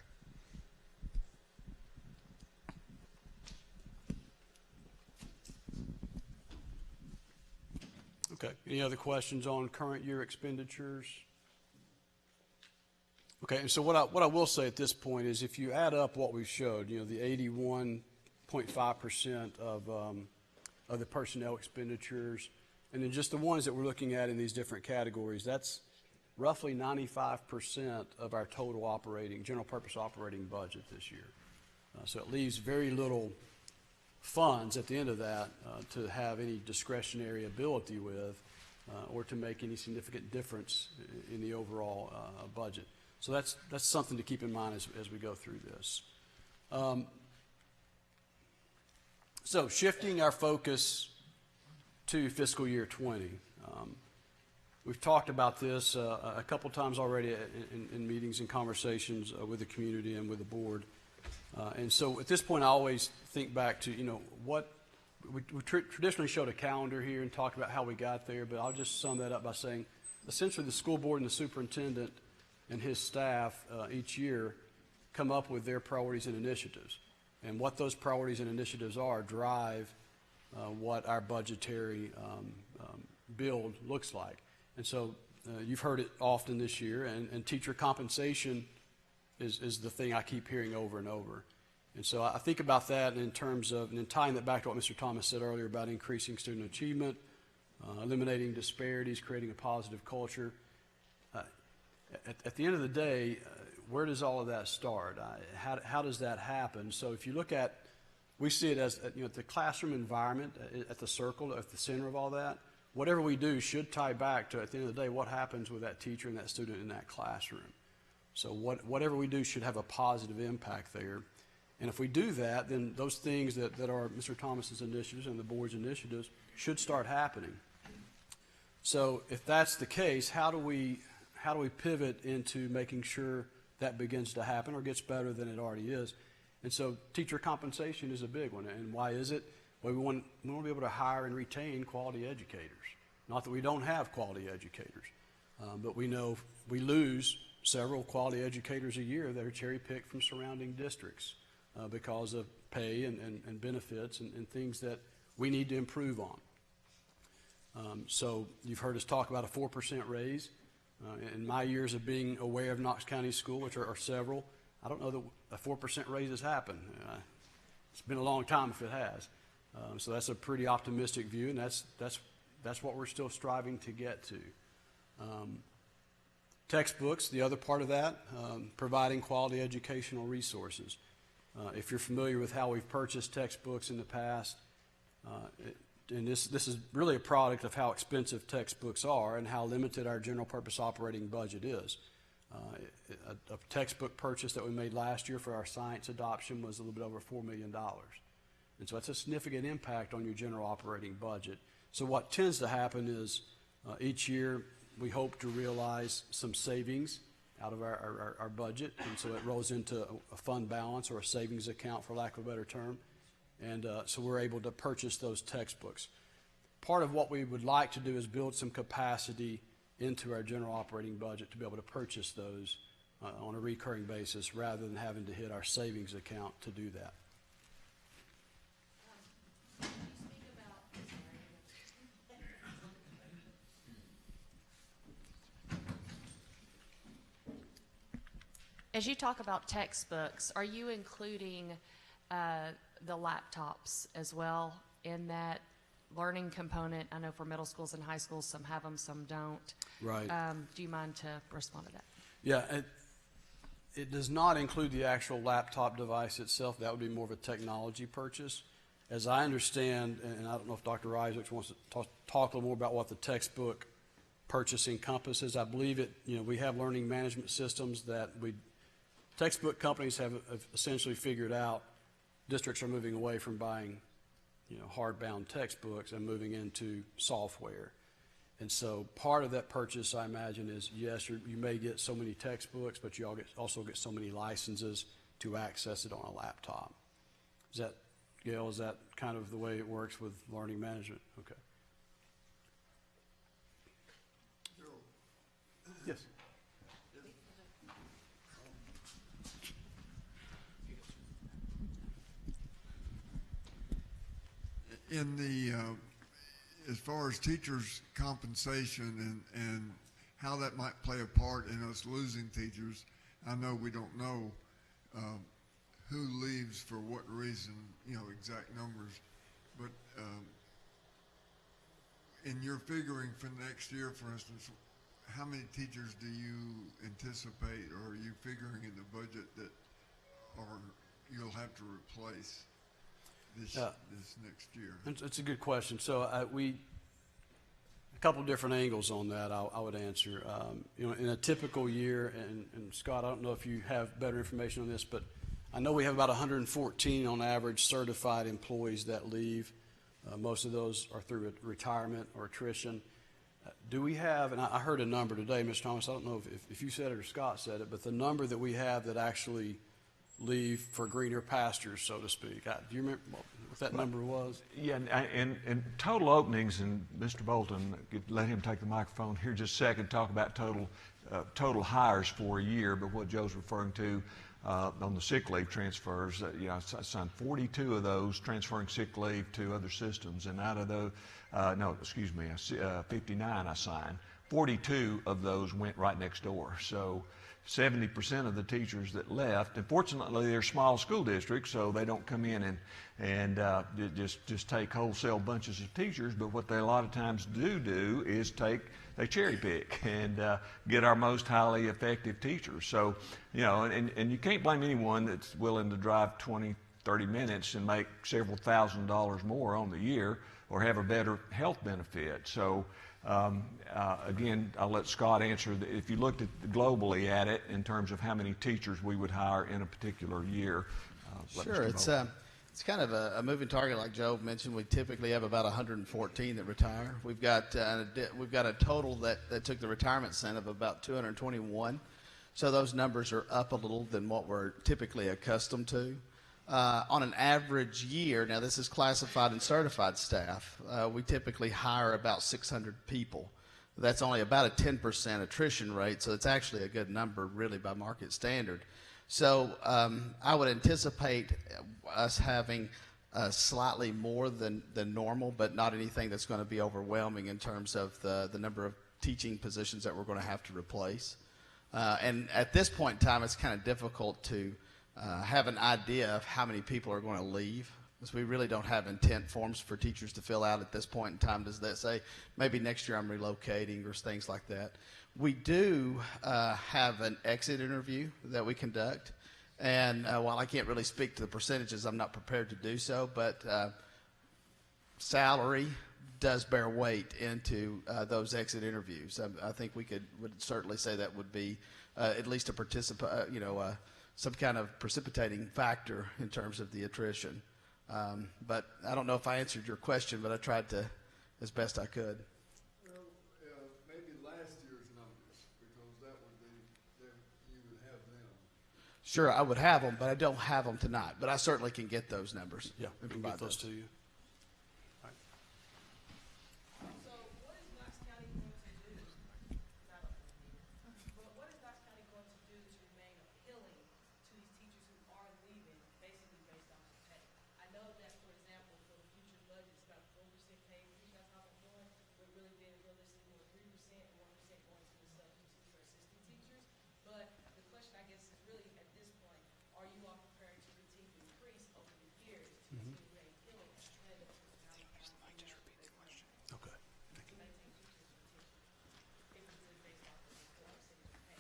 Okay. Any other questions on current year expenditures? Okay. And so what I will say at this point is, if you add up what we showed, the 81.5% of the personnel expenditures, and then just the ones that we're looking at in these different categories, that's roughly 95% of our total general purpose operating budget this year. So it leaves very little funds at the end of that to have any discretionary ability with or to make any significant difference in the overall budget. So that's something to keep in mind as we go through this. So shifting our focus to fiscal year 20. We've talked about this a couple times already in meetings and conversations with the community and with the board. And so at this point, I always think back to, what we traditionally showed a calendar here and talked about how we got there, but I'll just sum that up by saying, essentially the school board and the superintendent and his staff each year come up with their priorities and initiatives. And what those priorities and initiatives are drive what our budgetary build looks like. And so you've heard it often this year, and teacher compensation is the thing I keep hearing over and over. And so I think about that in terms of, and then tying that back to what Mr. Thomas said earlier about increasing student achievement, eliminating disparities, creating a positive culture. At the end of the day, where does all of that start? How does that happen? So if you look at, we see it as the classroom environment at the circle, at the center of all that. Whatever we do should tie back to, at the end of the day, what happens with that teacher and that student in that classroom. So whatever we do should have a positive impact there. And if we do that, then those things that are Mr. Thomas's initiatives and the board's initiatives should start happening. So if that's the case, how do we pivot into making sure that begins to happen or gets better than it already is? And so teacher compensation is a big one. And why is it? Well, we want to be able to hire and retain quality educators. Not that we don't have quality educators, but we know we lose several quality educators a year that are cherry-picked from surrounding districts because of pay and benefits and things that we need to improve on. So you've heard us talk about a 4% raise. In my years of being aware of Knox County School, which are several, I don't know that a 4% raise has happened. It's been a long time if it has. So that's a pretty optimistic view, and that's what we're still striving to get to. Textbooks, the other part of that, providing quality educational resources. If you're familiar with how we've purchased textbooks in the past, and this is really a product of how expensive textbooks are and how limited our general purpose operating budget is. A textbook purchase that we made last year for our science adoption was a little bit over $4 million. And so that's a significant impact on your general operating budget. So what tends to happen is each year we hope to realize some savings out of our budget, and so it rolls into a fund balance or a savings account, for lack of a better term. And so we're able to purchase those textbooks. Part of what we would like to do is build some capacity into our general operating budget to be able to purchase those on a recurring basis rather than having to hit our savings account to do that. As you talk about textbooks, are you including the laptops as well in that learning component? I know for middle schools and high schools, some have them, some don't. Right. Do you mind to respond to that? Yeah, it does not include the actual laptop device itself. That would be more of a technology purchase. As I understand, and I don't know if Dr. Isaacs wants to talk a little more about what the textbook purchase encompasses. I believe we have learning management systems that textbook companies have essentially figured out. Districts are moving away from buying, hardbound textbooks and moving into software. And so part of that purchase, I imagine, is yes, you may get so many textbooks, but you also get so many licenses to access it on a laptop. Is that, Gail, is that kind of the way it works with learning management? Okay. Yes. In the as far as teachers' compensation and how that might play a part in us losing teachers, I know we don't know who leaves for what reason, exact numbers, but in your figuring for next year, for instance, how many teachers do you anticipate, or are you figuring in the budget that you'll have to replace this next year? It's a good question. So a couple different angles on that I would answer. In a typical year, and Scott, I don't know if you have better information on this, but I know we have about 114 on average certified employees that leave. Most of those are through retirement or attrition. Do we have, and I heard a number today, Mr. Thomas, I don't know if you said it or Scott said it, but the number that we have that actually leave for greener pastures, so to speak. Do you remember what that number was? Yeah, and total openings, and Mr. Bolton, let him take the microphone here just a second, talk about total hires for a year, but what Joe's referring to on the sick leave transfers, I signed 42 of those transferring sick leave to other systems, and out of those, 59 I signed. 42 of those went right next door. So 70% of the teachers that left, and fortunately they're small school districts, so they don't come in and just take wholesale bunches of teachers, but what they a lot of times do is they cherry pick and get our most highly effective teachers. So, and you can't blame anyone that's willing to drive 20, 30 minutes and make several $1,000s more on the year or have a better health benefit. So, again, I'll let Scott answer. If you looked globally at it in terms of how many teachers we would hire in a particular year. Sure, it's kind of a moving target, like Joe mentioned. We typically have about 114 that retire. We've got a total that took the retirement incentive of about 221. So those numbers are up a little than what we're typically accustomed to. On an average year, now this is classified and certified staff, we typically hire about 600 people. That's only about a 10% attrition rate, so it's actually a good number really by market standard. So I would anticipate us having slightly more than normal, but not anything that's going to be overwhelming in terms of the number of teaching positions that we're going to have to replace. And at this point in time, it's kind of difficult to have an idea of how many people are going to leave, because we really don't have intent forms for teachers to fill out at this point in time. Does that say maybe next year I'm relocating or things like that? We do have an exit interview that we conduct. And while I can't really speak to the percentages, I'm not prepared to do so, but salary does bear weight into those exit interviews. I think would certainly say that would be at least some kind of precipitating factor in terms of the attrition. But I don't know if I answered your question, but I tried to as best I could. Well, maybe last year's numbers, because that would be, you would have them. Sure, I would have them, but I don't have them tonight. But I certainly can get those numbers. Yeah, and we can provide get those to you. So what is Knox County going to do? What is Knox County going to do to remain appealing to these teachers who are leaving, basically based on the pay? I know that, for example, for the future budget, it's about 4% pay increase. That's how it's going. But really being realistic, more 3% and 1% going to the substitutes or assistant teachers. But the question, I guess, is really at this point, are you all prepared to continue to increase over the years to continue to remain appealing as candidates for the county? Okay. To maintain teachers' retention, if it's really based off of the 4% pay.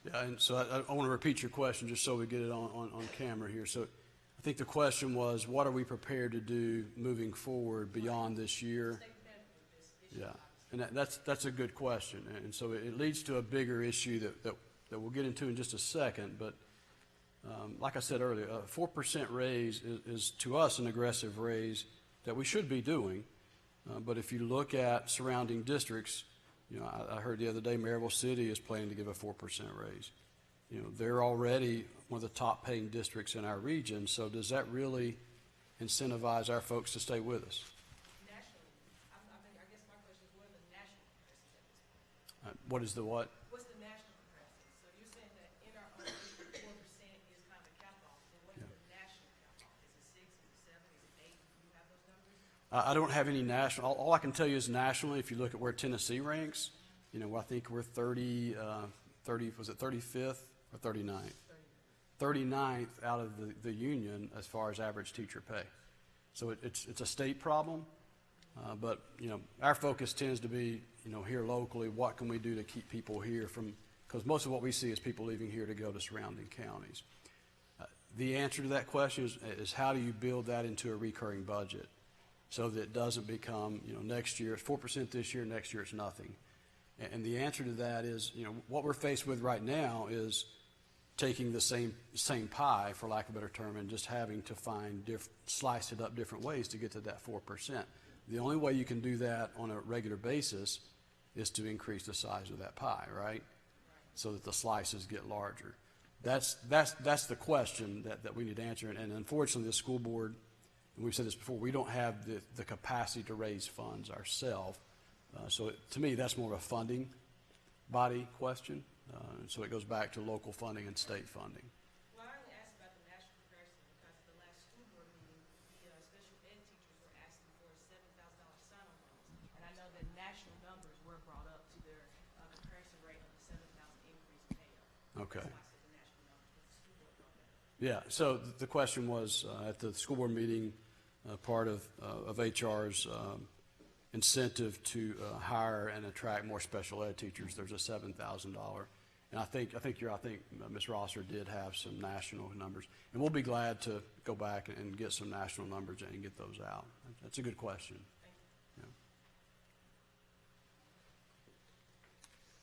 Yeah, and so I want to repeat your question just so we get it on camera here. So I think the question was, what are we prepared to do moving forward beyond this year? Yeah, and that's a good question. And so it leads to a bigger issue that we'll get into in just a second. But like I said earlier, a 4% raise is to us an aggressive raise that we should be doing. But if you look at surrounding districts, I heard the other day Maryville City is planning to give a 4% raise. They're already one of the top paying districts in our region. So does that really incentivize our folks to stay with us? Nationally, I guess my question is, what are the national comparisons at this point? What is the what? What's the national comparison? So you're saying that in our own district, 4% is kind of a cap off. Then what is the national cap off? Is it 6? Is it 7? Is it 8? Do you have those numbers? I don't have any national. All I can tell you is nationally, if you look at where Tennessee ranks, I think we're 35th or 39th? 39th out of the union as far as average teacher pay. So it's a state problem, but our focus tends to be here locally. What can we do to keep people here because most of what we see is people leaving here to go to surrounding counties. The answer to that question is how do you build that into a recurring budget so that it doesn't become next year it's 4% this year, next year it's nothing. And the answer to that is what we're faced with right now is taking the same pie, for lack of a better term, and just having to slice it up different ways to get to that 4%. The only way you can do that on a regular basis is to increase the size of that pie, right? So that the slices get larger. That's the question that we need to answer. And unfortunately, the school board, and we've said this before, we don't have the capacity to raise funds ourselves. So to me, that's more of a funding body question. So it goes back to local funding and state funding. Well, I only asked about the national comparison because at the last school board meeting, the special ed teachers were asking for $7,000 sign-on bonus. And I know that national numbers were brought up to their comparison rate of the 7,000 increase payout. Okay. That's why I said the national number, because the school board brought that up. Yeah, so the question was at the school board meeting, part of HR's incentive to hire and attract more special ed teachers, there's a $7,000. And I think Ms. Rosser did have some national numbers, and we'll be glad to go back and get some national numbers and get those out. That's a good question. Yeah.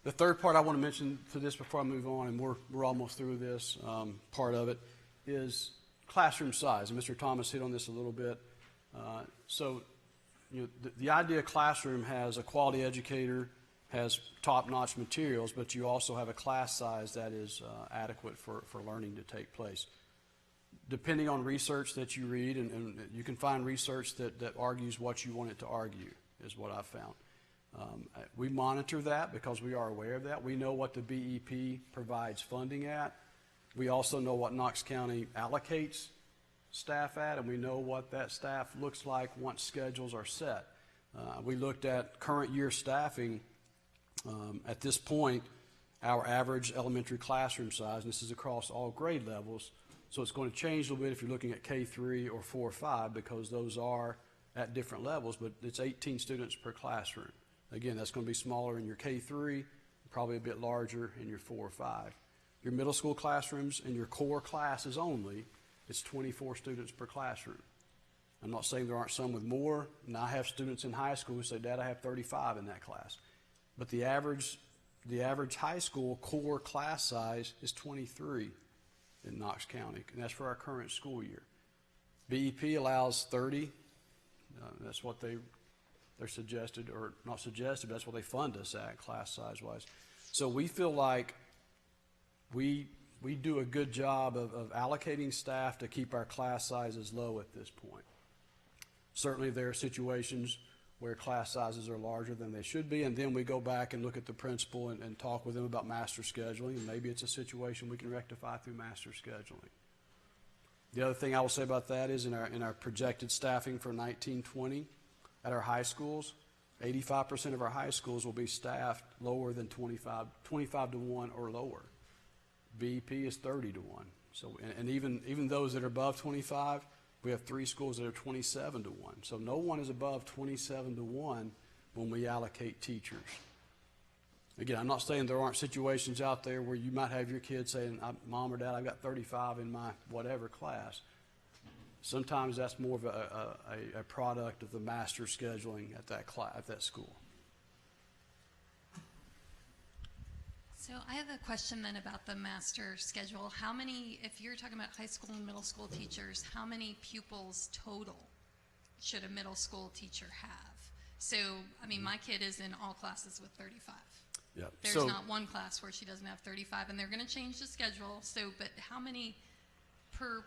The third part I want to mention to this before I move on, and we're almost through this part of it, is classroom size. And Mr. Thomas hit on this a little bit. The idea classroom has a quality educator, has top-notch materials, but you also have a class size that is adequate for learning to take place. Depending on research that you read, and you can find research that argues what you want it to argue, is what I've found. We monitor that because we are aware of that. We know what the BEP provides funding at. We also know what Knox County allocates. staff at, and we know what that staff looks like once schedules are set. We looked at current year staffing. At this point, our average elementary classroom size, and this is across all grade levels, so it's going to change a little bit if you're looking at K3 or 4 or 5, because those are at different levels, but it's 18 students per classroom. Again, that's going to be smaller in your K3, probably a bit larger in your 4 or 5. Your middle school classrooms and your core classes only, it's 24 students per classroom. I'm not saying there aren't some with more, and I have students in high school who say, Dad, I have 35 in that class. But the average high school core class size is 23 in Knox County, and that's for our current school year. BEP allows 30. That's what they're suggested, or not suggested, but that's what they fund us at class size wise. So we feel like we do a good job of allocating staff to keep our class sizes low at this point. Certainly there are situations where class sizes are larger than they should be, and then we go back and look at the principal and talk with them about master scheduling, and maybe it's a situation we can rectify through master scheduling. The other thing I will say about that is in our projected staffing for 1920 at our high schools, 85% of our high schools will be staffed lower than 25 to 1 or lower. BEP is 30 to 1. So, and even those that are above 25, we have 3 schools that are 27 to 1. So no one is above 27 to 1 when we allocate teachers. Again, I'm not saying there aren't situations out there where you might have your kid saying, Mom or Dad, I've got 35 in my whatever class. Sometimes that's more of a product of the master scheduling at that school. So I have a question then about the master schedule. How many, if you're talking about high school and middle school teachers, how many pupils total should a middle school teacher have? So, I mean, my kid is in all classes with 35. Yeah. There's not one class where she doesn't have 35, and they're going to change the schedule. So, but how many per,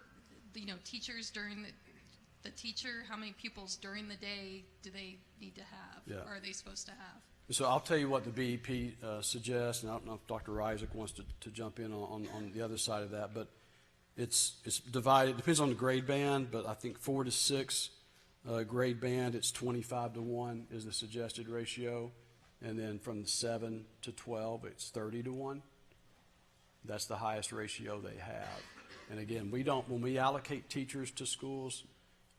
teachers during the teacher, how many pupils during the day do they need to have, or are they supposed to have? So I'll tell you what the BEP suggests, and I don't know if Dr. Isaac wants to jump in on the other side of that, but it's divided. It depends on the grade band, but I think 4 to 6 grade band, it's 25 to 1 is the suggested ratio, and then from 7 to 12, it's 30 to 1. That's the highest ratio they have. And again, when we allocate teachers to schools,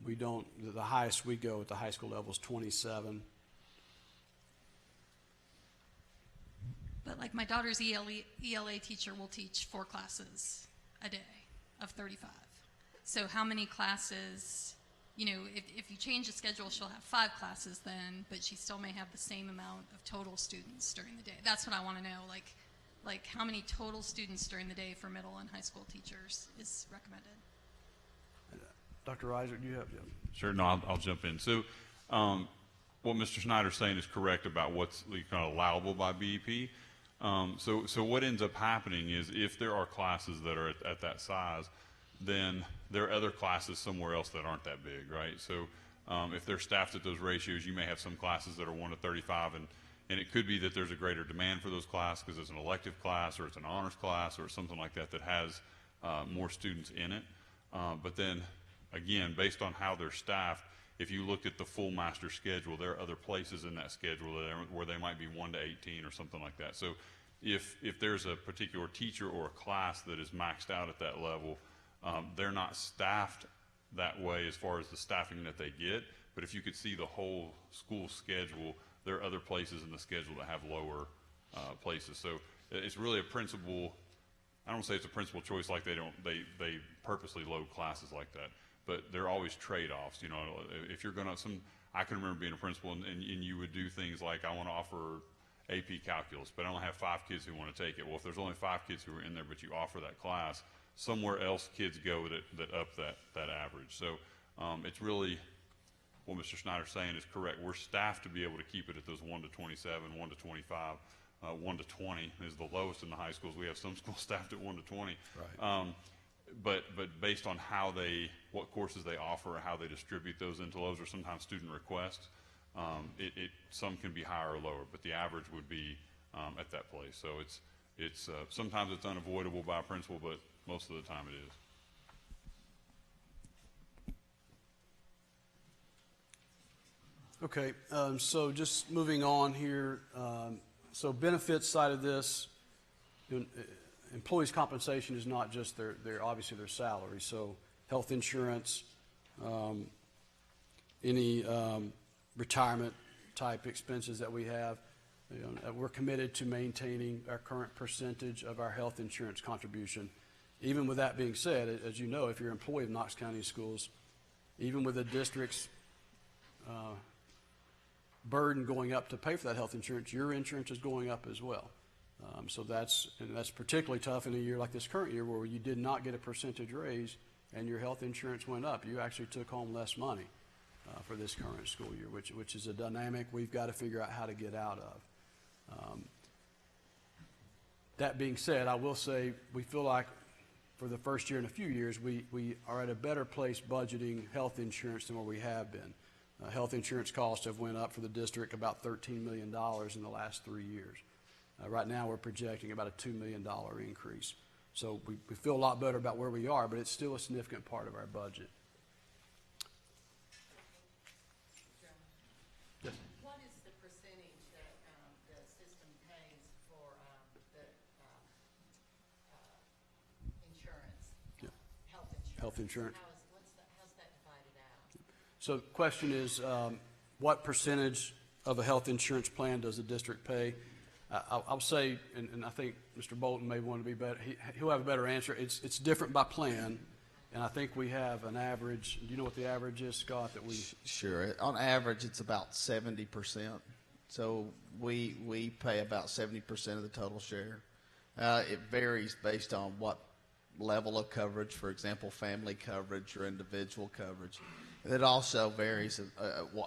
the highest we go at the high school level is 27. But like my daughter's ELA teacher will teach 4 classes a day of 35. So how many classes, if you change the schedule, she'll have 5 classes then, but she still may have the same amount of total students during the day. That's what I want to know, like how many total students during the day for middle and high school teachers is recommended? Dr. Isaac, do you have? Sure, no, I'll jump in. So what Mr. Snyder's saying is correct about what's kind of allowable by BEP. So what ends up happening is if there are classes that are at that size, then there are other classes somewhere else that aren't that big, right? So if they're staffed at those ratios, you may have some classes that are 1 to 35, and it could be that there's a greater demand for those classes because it's an elective class or it's an honors class or something like that that has more students in it. But then, again, based on how they're staffed, if you looked at the full master schedule, there are other places in that schedule where they might be 1 to 18 or something like that. So if there's a particular teacher or a class that is maxed out at that level, they're not staffed that way as far as the staffing that they get. But if you could see the whole school schedule, there are other places in the schedule that have lower places. So it's really a principal, I don't say it's a principal choice like they purposely load classes like that. But there are always trade-offs. If you're going to, I can remember being a principal and you would do things like, I want to offer AP calculus, but I only have 5 kids who want to take it. Well, if there's only 5 kids who are in there, but you offer that class, somewhere else kids go that up that average. So it's really, what Mr. Snyder's saying is correct. We're staffed to be able to keep it at those 1 to 27, 1 to 25, 1 to 20 is the lowest in the high schools. We have some schools staffed at 1 to 20. Right. But based on what courses they offer, or how they distribute those into those, or sometimes student requests, some can be higher or lower, but the average would be at that place. So it's sometimes it's unavoidable by a principal, but most of the time it is. Okay, so just moving on here. So benefits side of this, employees' compensation is not just their obviously their salary. So health insurance, any retirement type expenses that we have. We're committed to maintaining our current percentage of our health insurance contribution. Even with that being said, as you know, if you're an employee of Knox County Schools, even with the district's burden going up to pay for that health insurance, your insurance is going up as well. So that's particularly tough in a year like this current year where you did not get a percentage raise and your health insurance went up. You actually took home less money for this current school year, which is a dynamic we've got to figure out how to get out of. That being said, I will say we feel like for the first year in a few years, we are at a better place budgeting health insurance than where we have been. Health insurance costs have went up for the district about $13 million in the last 3 years. Right now we're projecting about a $2 million increase. So we feel a lot better about where we are, but it's still a significant part of our budget. Yes. What is the percentage that the system pays for the insurance, health insurance? Health insurance. How's that divided out? So the question is, what percentage of a health insurance plan does the district pay? I'll say, and I think Mr. Bolton may want to be better. He'll have a better answer. It's different by plan, and I think we have an average. Do you know what the average is, Scott? That we Sure. On average, it's about 70%. So we pay about 70% of the total share. It varies based on what level of coverage, for example, family coverage or individual coverage. It also varies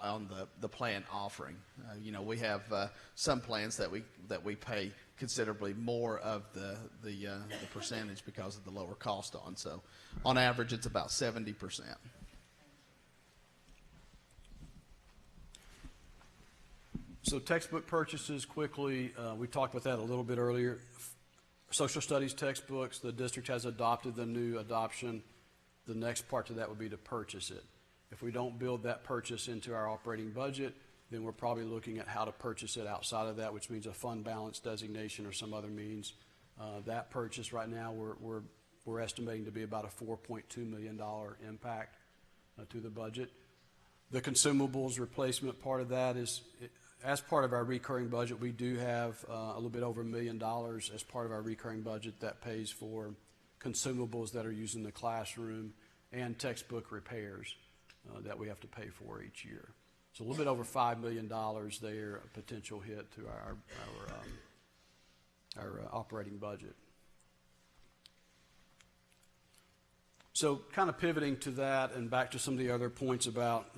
on the plan offering. We have some plans that we pay considerably more of the percentage because of the lower cost on. So on average, it's about 70%. So textbook purchases quickly. We talked about that a little bit earlier. Social studies textbooks, the district has adopted the new adoption. The next part to that would be to purchase it. If we don't build that purchase into our operating budget, then we're probably looking at how to purchase it outside of that, which means a fund balance designation or some other means. That purchase right now we're estimating to be about a $4.2 million impact to the budget. The consumables replacement part of that is, as part of our recurring budget, we do have a little bit over $1 million as part of our recurring budget that pays for consumables that are used in the classroom and textbook repairs that we have to pay for each year. So a little bit over $5 million there, a potential hit to our operating budget. So kind of pivoting to that and back to some of the other points about,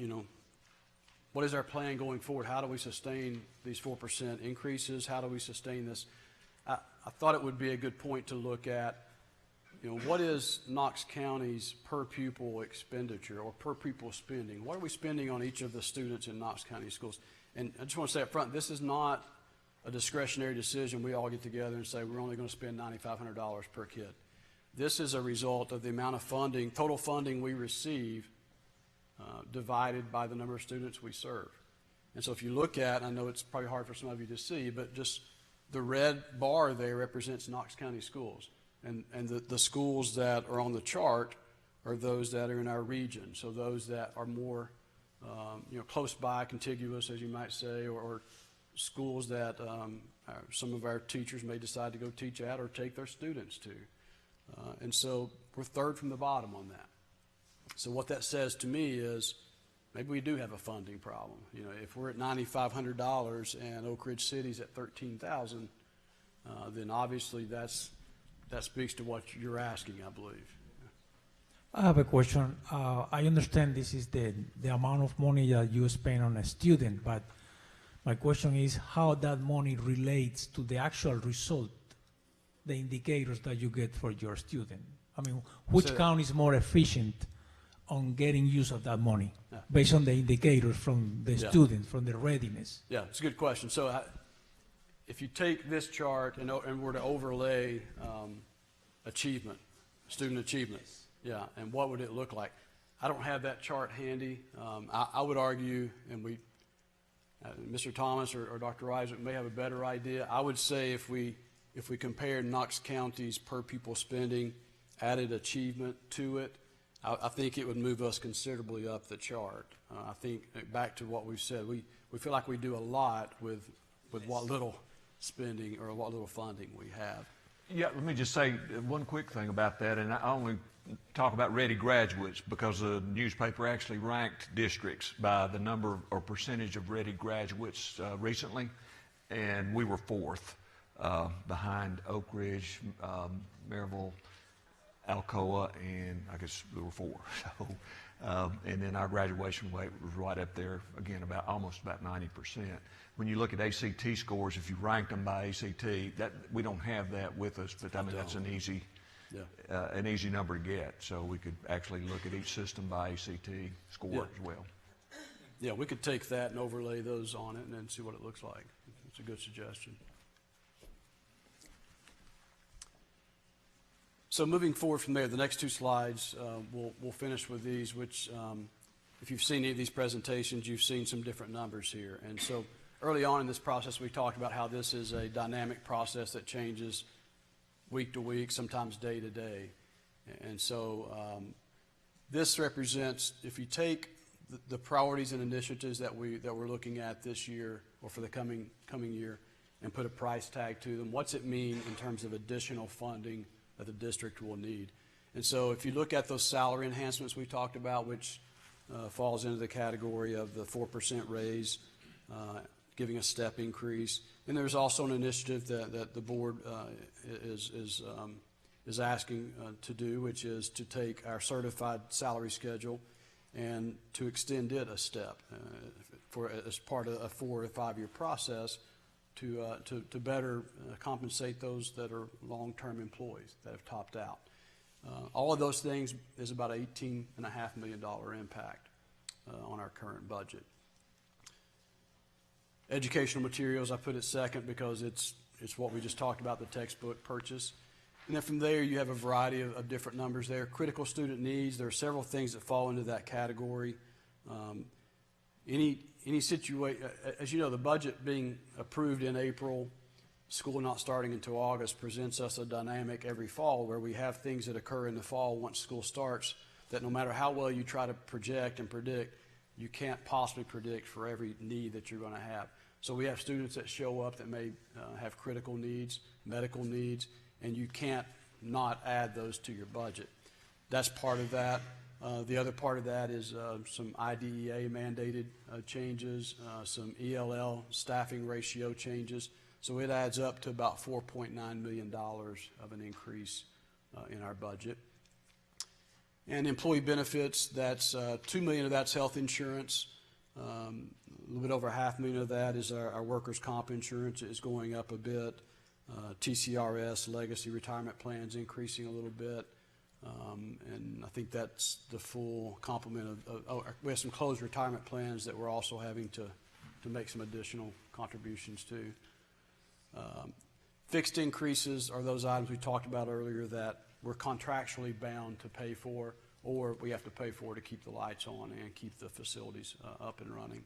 what is our plan going forward? How do we sustain these 4% increases? How do we sustain this? I thought it would be a good point to look at, what is Knox County's per pupil expenditure or per pupil spending? What are we spending on each of the students in Knox County schools? And I just want to say up front, this is not a discretionary decision. We all get together and say we're only going to spend $9,500 per kid. This is a result of the amount of funding, total funding we receive divided by the number of students we serve. And so if you look at, I know it's probably hard for some of you to see, but just the red bar there represents Knox County schools. And the schools that are on the chart are those that are in our region. So those that are more, close by, contiguous, as you might say, or schools that some of our teachers may decide to go teach at or take their students to. And so we're third from the bottom on that. So what that says to me is maybe we do have a funding problem. If we're at $9,500 and Oak Ridge City's at $13,000, then obviously that speaks to what you're asking, I believe. I have a question. I understand this is the amount of money that you spend on a student, but my question is how that money relates to the actual result, the indicators that you get for your student. I mean, which county is more efficient on getting use of that money based on the indicators from the student, from the readiness? Yeah, it's a good question. So if you take this chart and were to overlay achievement, student achievement, and what would it look like? I don't have that chart handy. I would argue, and Mr. Thomas or Dr. Isaac may have a better idea. I would say if we compared Knox County's per pupil spending, added achievement to it, I think it would move us considerably up the chart. I think back to what we've said, we feel like we do a lot with what little spending or what little funding we have. Yeah, let me just say one quick thing about that, and I only talk about ready graduates because the newspaper actually ranked districts by the number or percentage of ready graduates recently, and we were fourth behind Oak Ridge, Maryville, Alcoa, and I guess we were four. So, and then our graduation rate was right up there again, almost about 90%. When you look at ACT scores, if you ranked them by ACT, that we don't have that with us, but I mean that's an easy number to get. So we could actually look at each system by ACT score as well. Yeah, we could take that and overlay those on it and then see what it looks like. It's a good suggestion. So moving forward from there, the next two slides, we'll finish with these, which if you've seen any of these presentations, you've seen some different numbers here. And so early on in this process, we talked about how this is a dynamic process that changes week to week, sometimes day to day. And so this represents, if you take the priorities and initiatives that we're looking at this year or for the coming year and put a price tag to them, what's it mean in terms of additional funding that the district will need? And so if you look at those salary enhancements we talked about, which falls into the category of the 4% raise, giving a step increase. And there's also an initiative that the board is asking to do, which is to take our certified salary schedule and to extend it a step as part of a 4 or 5 year process to better compensate those that are long-term employees that have topped out. All of those things is about an $18.5 million impact on our current budget. Educational materials, I put it second because it's what we just talked about, the textbook purchase. And then from there, you have a variety of different numbers there. Critical student needs, there are several things that fall into that category. Any situation, as you know, the budget being approved in April, school not starting until August, presents us a dynamic every fall where we have things that occur in the fall once school starts that no matter how well you try to project and predict, you can't possibly predict for every need that you're going to have. So we have students that show up that may have critical needs, medical needs, and you can't not add those to your budget. That's part of that. The other part of that is some IDEA mandated changes, some ELL staffing ratio changes. So it adds up to about $4.9 million of an increase in our budget. And employee benefits, that's $2 million of that's health insurance. A little bit over $500,000 of that is our workers' comp insurance is going up a bit. TCRS, legacy retirement plans increasing a little bit. And I think that's the full complement of we have some closed retirement plans that we're also having to make some additional contributions to. Fixed increases are those items we talked about earlier that we're contractually bound to pay for, or we have to pay for to keep the lights on and keep the facilities up and running.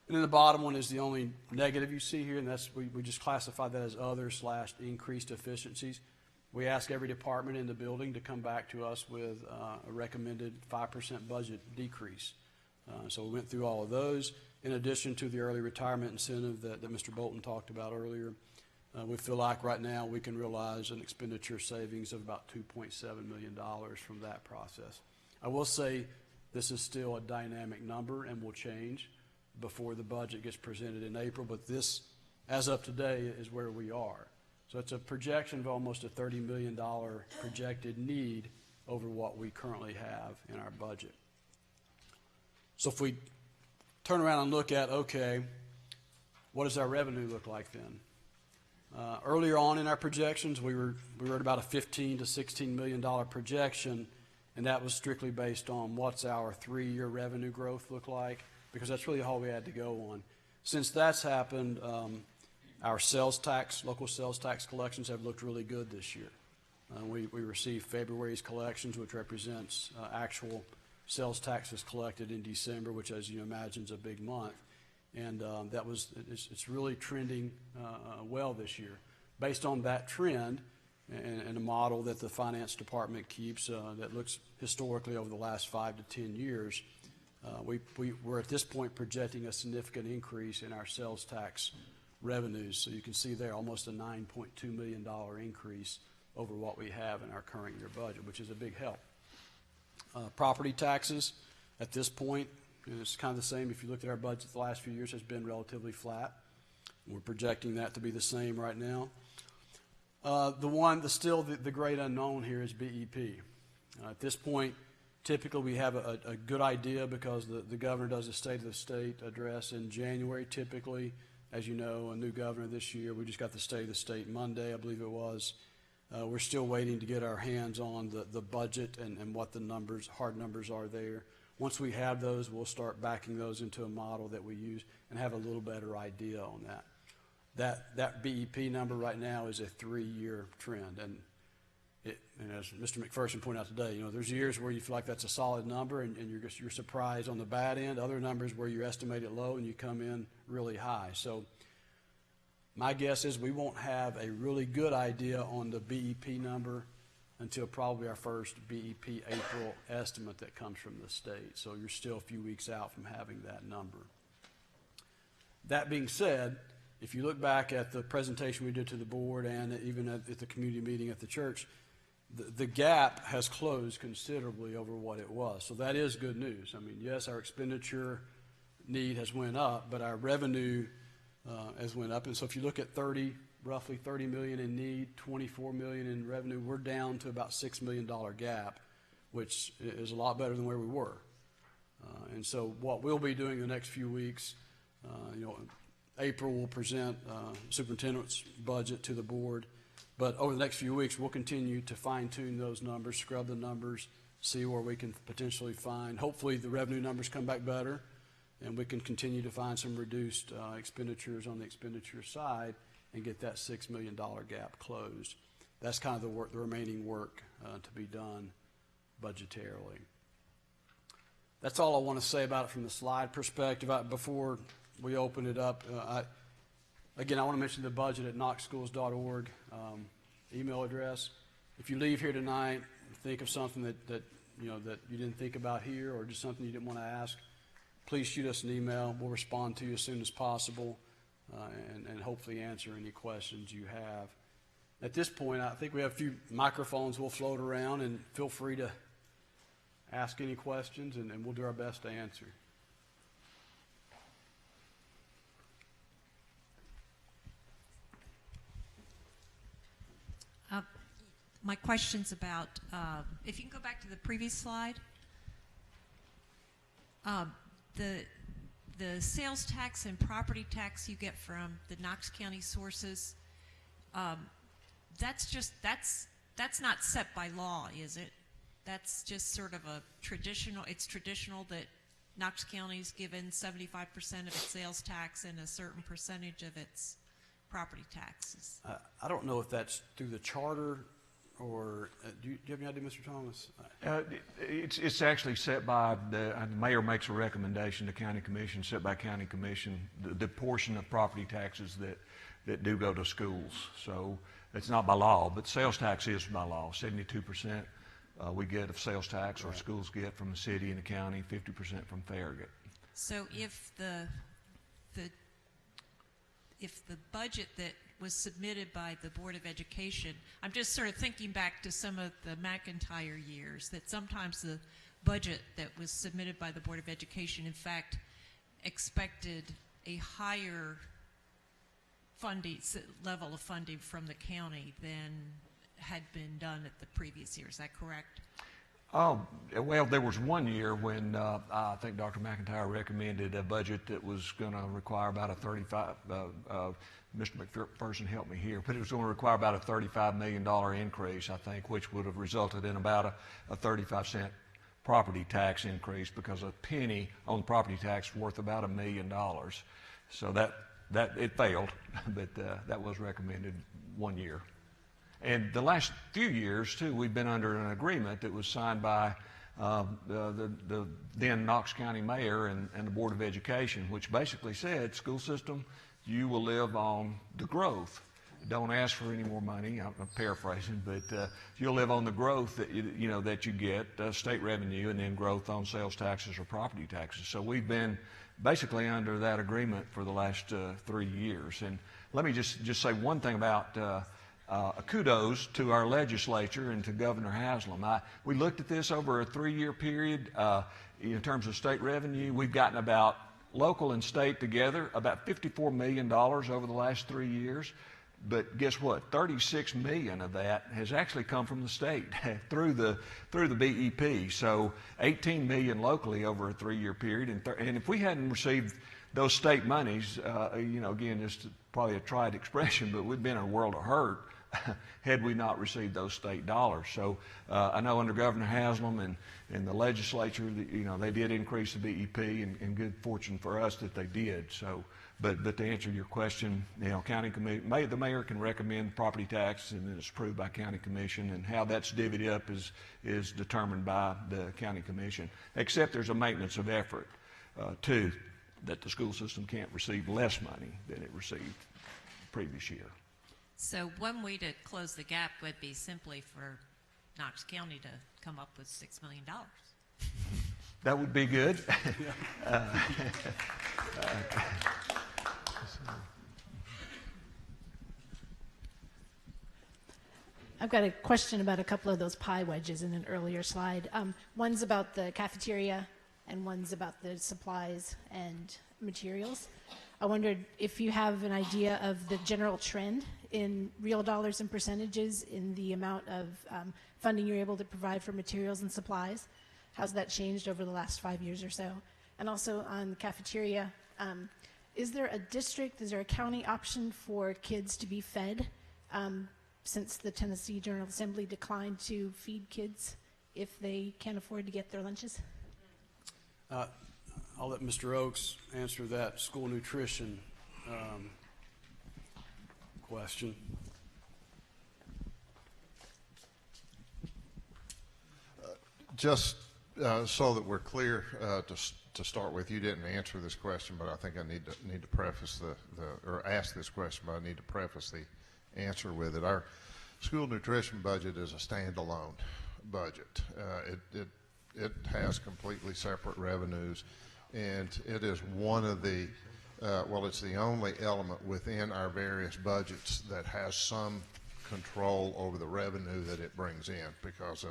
And then the bottom one is the only negative you see here, and that's we just classified that as other/increased efficiencies. We ask every department in the building to come back to us with a recommended 5% budget decrease. So we went through all of those. In addition to the early retirement incentive that Mr. Bolton talked about earlier, we feel like right now we can realize an expenditure savings of about $2.7 million from that process. I will say this is still a dynamic number and will change before the budget gets presented in April, but this, as of today, is where we are. So it's a projection of almost a $30 million projected need over what we currently have in our budget. So if we turn around and look at, okay, what does our revenue look like then? Earlier on in our projections, we were at about a $15 to $16 million projection, and that was strictly based on what's our 3-year revenue growth look like, because that's really all we had to go on. Since that's happened, our sales tax, local sales tax collections have looked really good this year. We received February's collections, which represents actual sales taxes collected in December, which, as you imagine, is a big month. And it's really trending well this year. Based on that trend and a model that the finance department keeps that looks historically over the last 5 to 10 years, we're at this point projecting a significant increase in our sales tax revenues. So you can see there almost a $9.2 million increase over what we have in our current year budget, which is a big help. Property taxes at this point, it's kind of the same. If you looked at our budget the last few years, has been relatively flat. We're projecting that to be the same right now. The great unknown here is BEP. At this point, typically we have a good idea because the governor does a State of the State address in January. Typically, as you know, a new governor this year. We just got the State of the State Monday, I believe it was. We're still waiting to get our hands on the budget and what the hard numbers are there. Once we have those, we'll start backing those into a model that we use and have a little better idea on that. That BEP number right now is a 3-year trend. And as Mr. McPherson pointed out today, there's years where you feel like that's a solid number and you're surprised on the bad end. Other numbers where you estimate it low and you come in really high. So my guess is we won't have a really good idea on the BEP number until probably our first BEP April estimate that comes from the state. So you're still a few weeks out from having that number. That being said, if you look back at the presentation we did to the board and even at the community meeting at the church, the gap has closed considerably over what it was. So that is good news. I mean, yes, our expenditure need has went up, but our revenue has went up. And so if you look at roughly $30 million in need, $24 million in revenue, we're down to about $6 million gap, which is a lot better than where we were. And so what we'll be doing the next few weeks, April will present superintendent's budget to the board, but over the next few weeks we'll continue to fine-tune those numbers, scrub the numbers, see where we can potentially find. Hopefully the revenue numbers come back better, and we can continue to find some reduced expenditures on the expenditure side and get that $6 million gap closed. That's kind of the remaining work to be done budgetarily. That's all I want to say about it from the slide perspective. Before we open it up, I want to mention the budget at knoxschools.org email address. If you leave here tonight, think of something that you didn't think about here, or just something you didn't want to ask, please shoot us an email. We'll respond to you as soon as possible. And hopefully answer any questions you have. At this point, I think we have a few microphones we'll float around, and feel free to ask any questions, and we'll do our best to answer. My question's about, if you can go back to the previous slide, the sales tax and property tax you get from the Knox County sources, that's not set by law, is it? That's just sort of it's traditional that Knox County's given 75% of its sales tax and a certain percentage of its property taxes. I don't know if that's through the charter or do you have any idea, Mr. Thomas? It's actually set by the mayor makes a recommendation to county commission, set by county commission, the portion of property taxes that do go to schools. So it's not by law, but sales tax is by law. 72% we get of sales tax, or schools get from the city and the county, 50% from Farragut. So if the budget that was submitted by the Board of Education, I'm just sort of thinking back to some of the McIntyre years, that sometimes the budget that was submitted by the Board of Education, in fact, expected a higher level of funding from the county than had been done at the previous year. Is that correct? Well, there was one year when I think Dr. McIntyre recommended a budget that was going to require about a Mr. McPherson helped me here, but it was going to require about a $35 million increase, I think, which would have resulted in about a 35-cent property tax increase, because a penny on property tax worth about $1 million. So that it failed, but that was recommended one year. And the last few years, too, we've been under an agreement that was signed by the then Knox County mayor and the Board of Education, which basically said, school system, you will live on the growth. Don't ask for any more money. I'm paraphrasing, but you'll live on the growth that that you get, state revenue, and then growth on sales taxes or property taxes. So we've been basically under that agreement for the last 3 years. And let me just say one thing about kudos to our legislature and to Governor Haslam. We looked at this over a 3-year period. In terms of state revenue, we've gotten about local and state together about $54 million over the last 3 years. But guess what? 36 million of that has actually come from the state through the BEP. So 18 million locally over a 3-year period. And if we hadn't received those state monies, again, it's probably a trite expression, but we'd been in a world of hurt had we not received those state dollars. So I know under Governor Haslam and the legislature, they did increase the BEP, and good fortune for us that they did. So, but to answer your question, county commission, the mayor can recommend property tax, and then it's approved by county commission, and how that's divvied up is determined by the county commission. Except there's a maintenance of effort too, that the school system can't receive less money than it received the previous year. So one way to close the gap would be simply for Knox County to come up with $6 million. That would be good. I've got a question about a couple of those pie wedges in an earlier slide. One's about the cafeteria and one's about the supplies and materials. I wondered if you have an idea of the general trend in real dollars and percentages in the amount of funding you're able to provide for materials and supplies. How's that changed over the last 5 years or so? And also on the cafeteria, is there a county option for kids to be fed since the Tennessee General Assembly declined to feed kids if they can't afford to get their lunches? I'll let Mr. Oakes answer that school nutrition question. Just so that we're clear, to start with, you didn't answer this question, but I think I need to preface or ask this question, but I need to preface the answer with it. Our school nutrition budget is a standalone budget. It has completely separate revenues, and it is one of the it's the only element within our various budgets that has some control over the revenue that it brings in, because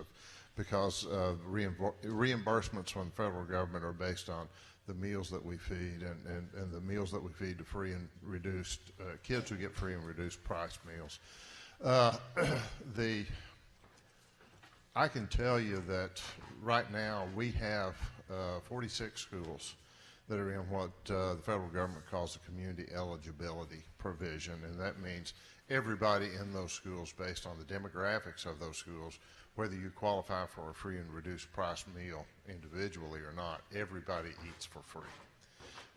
reimbursements from the federal government are based on the meals that we feed, and the meals that we feed to free and reduced kids who get free and reduced price meals. I can tell you that right now we have 46 schools that are in what the federal government calls the community eligibility provision, and that means everybody in those schools, based on the demographics of those schools, whether you qualify for a free and reduced price meal individually or not, everybody eats for free,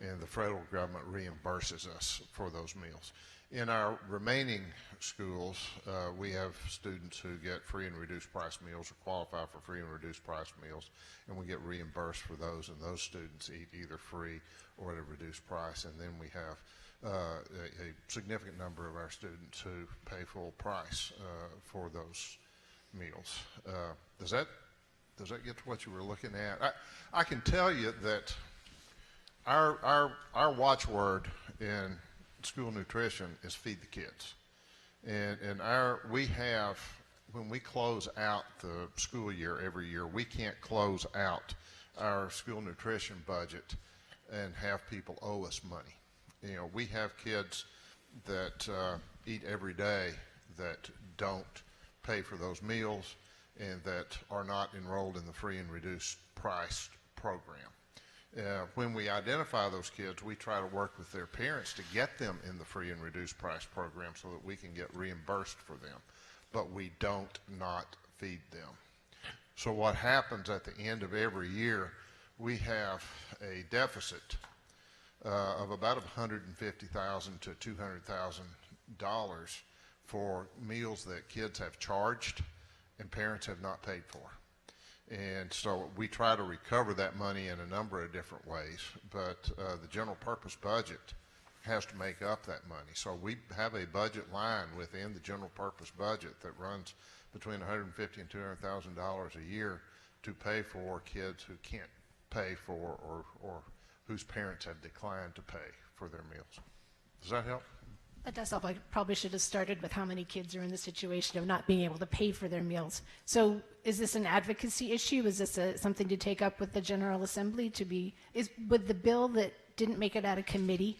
and the federal government reimburses us for those meals. In our remaining schools, we have students who get free and reduced price meals or qualify for free and reduced price meals, and we get reimbursed for those, and those students eat either free or at a reduced price. And then we have a significant number of our students who pay full price for those meals. Does that get to what you were looking at? I can tell you that our watchword in school nutrition is feed the kids, and we have, when we close out the school year every year, we can't close out our school nutrition budget and have people owe us money. We have kids that eat every day that don't pay for those meals and that are not enrolled in the free and reduced price program. When we identify those kids, we try to work with their parents to get them in the free and reduced price program so that we can get reimbursed for them, but we don't not feed them. So what happens at the end of every year, we have a deficit of about $150,000 to $200,000 for meals that kids have charged and parents have not paid for. And so we try to recover that money in a number of different ways, but the general purpose budget has to make up that money. So we have a budget line within the general purpose budget that runs between $150,000 and $200,000 a year to pay for kids who can't pay for or whose parents have declined to pay for their meals. Does that help? That does help. I probably should have started with how many kids are in the situation of not being able to pay for their meals. So is this an advocacy issue? Is this something to take up with the General Assembly to be, would the bill that didn't make it out of committee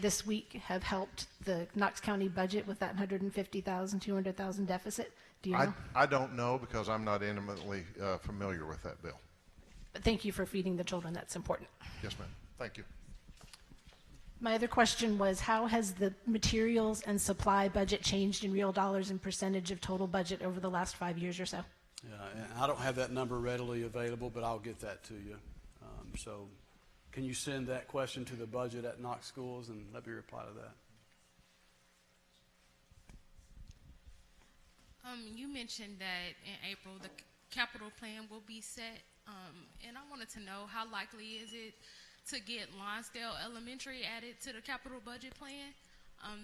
this week have helped the Knox County budget with that $150,000, $200,000 deficit? Do you know? I don't know because I'm not intimately familiar with that bill. But thank you for feeding the children. That's important. Yes, ma'am. Thank you. My other question was, how has the materials and supply budget changed in real dollars and percentage of total budget over the last 5 years or so? Yeah, and I don't have that number readily available, but I'll get that to you. So can you send that question to the budget at Knox Schools and let me reply to that? You mentioned that in April the capital plan will be set, and I wanted to know how likely is it to get Lonsdale Elementary added to the capital budget plan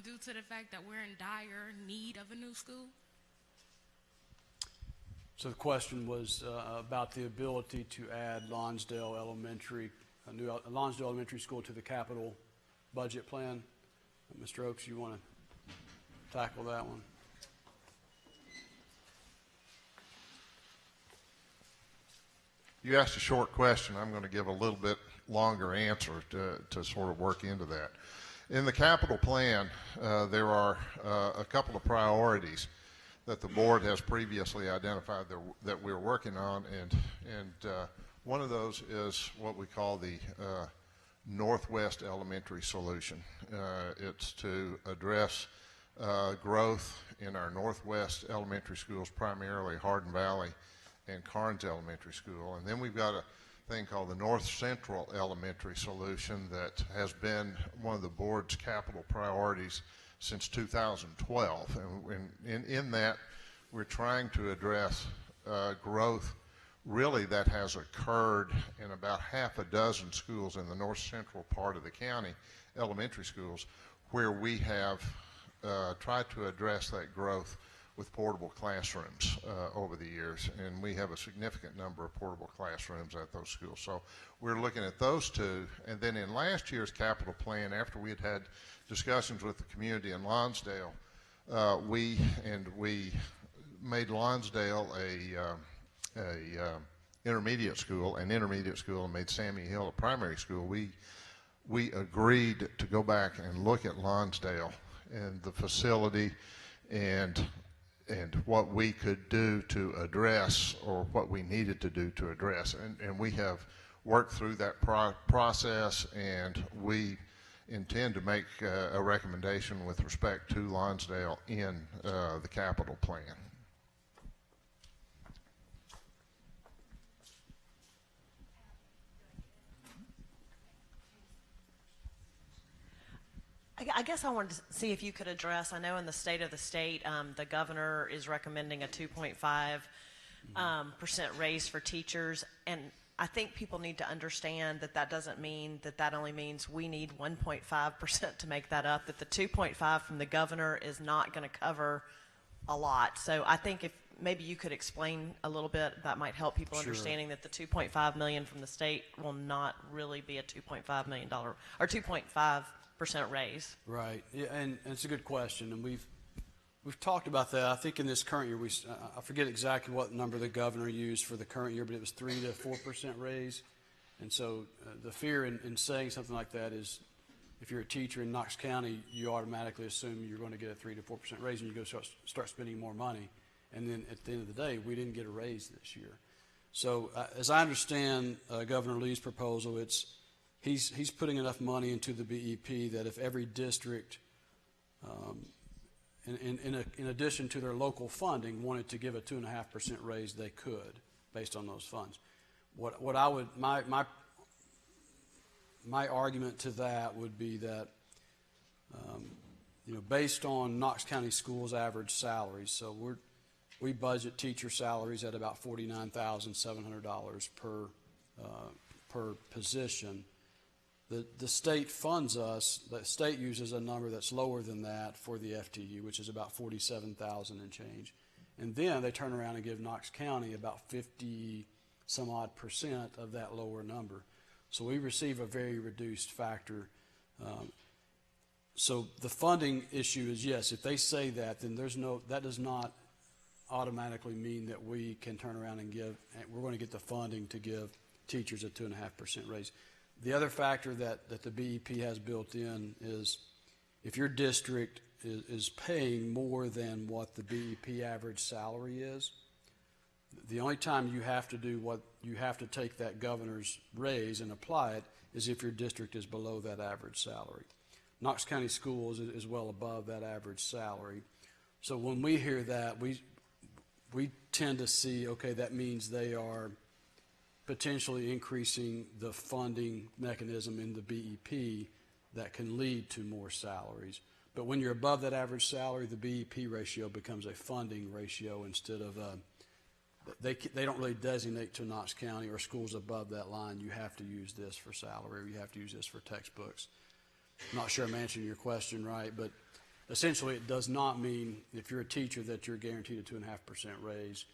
due to the fact that we're in dire need of a new school? So the question was about the ability to add Lonsdale Elementary, a new Lonsdale Elementary School to the capital budget plan. Mr. Oakes, you want to tackle that one? You asked a short question. I'm going to give a little bit longer answer to sort of work into that. In the capital plan, there are a couple of priorities that the board has previously identified that we're working on, and one of those is what we call the Northwest Elementary Solution. It's to address growth in our Northwest elementary schools, primarily Hardin Valley and Carnes Elementary School. And then we've got a thing called the North Central Elementary Solution that has been one of the board's capital priorities since 2012. And in that, we're trying to address growth really that has occurred in about half a dozen schools in the north central part of the county, elementary schools, where we have tried to address that growth with portable classrooms over the years, and we have a significant number of portable classrooms at those schools. So we're looking at those two, and then in last year's capital plan, after we had discussions with the community in Lonsdale, we made Lonsdale a intermediate school, and made Sammy Hill a primary school. We agreed to go back and look at Lonsdale and the facility and what we could do to address, or what we needed to do to address. And we have worked through that process, and we intend to make a recommendation with respect to Lonsdale in the capital plan. I guess I wanted to see if you could address, I know in the state of the state, the governor is recommending a 2.5% raise for teachers, and I think people need to understand that that doesn't mean that that only means we need 1.5% to make that up, that the 2.5 from the governor is not going to cover a lot. So I think if maybe you could explain a little bit, that might help people understanding that the 2.5 million from the state will not really be a $2.5 million or 2.5% raise. Right, yeah, and it's a good question, and we've talked about that. I think in this current year, I forget exactly what number the governor used for the current year, but it was 3 to 4% raise. And so the fear in saying something like that is, if you're a teacher in Knox County, you automatically assume you're going to get a 3 to 4% raise, and you go start spending more money. And then at the end of the day, we didn't get a raise this year. So as I understand Governor Lee's proposal, he's putting enough money into the BEP that if every district, in addition to their local funding, wanted to give a 2.5% raise, they could, based on those funds. What I would my argument to that would be that based on Knox County schools' average salaries, so we budget teacher salaries at about $49,700 per position. The state funds us. The state uses a number that's lower than that for the FTU, which is about 47,000 and change. And then they turn around and give Knox County about 50 some odd % of that lower number. So we receive a very reduced factor. So the funding issue is, yes, if they say that, then that does not automatically mean that we can turn around and we're going to get the funding to give teachers a 2.5% raise. The other factor that the BEP has built in is if your district is paying more than what the BEP average salary is, the only time you have to take that governor's raise and apply it is if your district is below that average salary. Knox County Schools is well above that average salary. So when we hear that, we tend to see, okay, that means they are potentially increasing the funding mechanism in the BEP that can lead to more salaries. But when you're above that average salary, the BEP ratio becomes a funding ratio instead of they don't really designate to Knox County or schools above that line, you have to use this for salary or you have to use this for textbooks. I'm not sure I'm answering your question right, but essentially it does not mean if you're a teacher that you're guaranteed a 2.5% raise.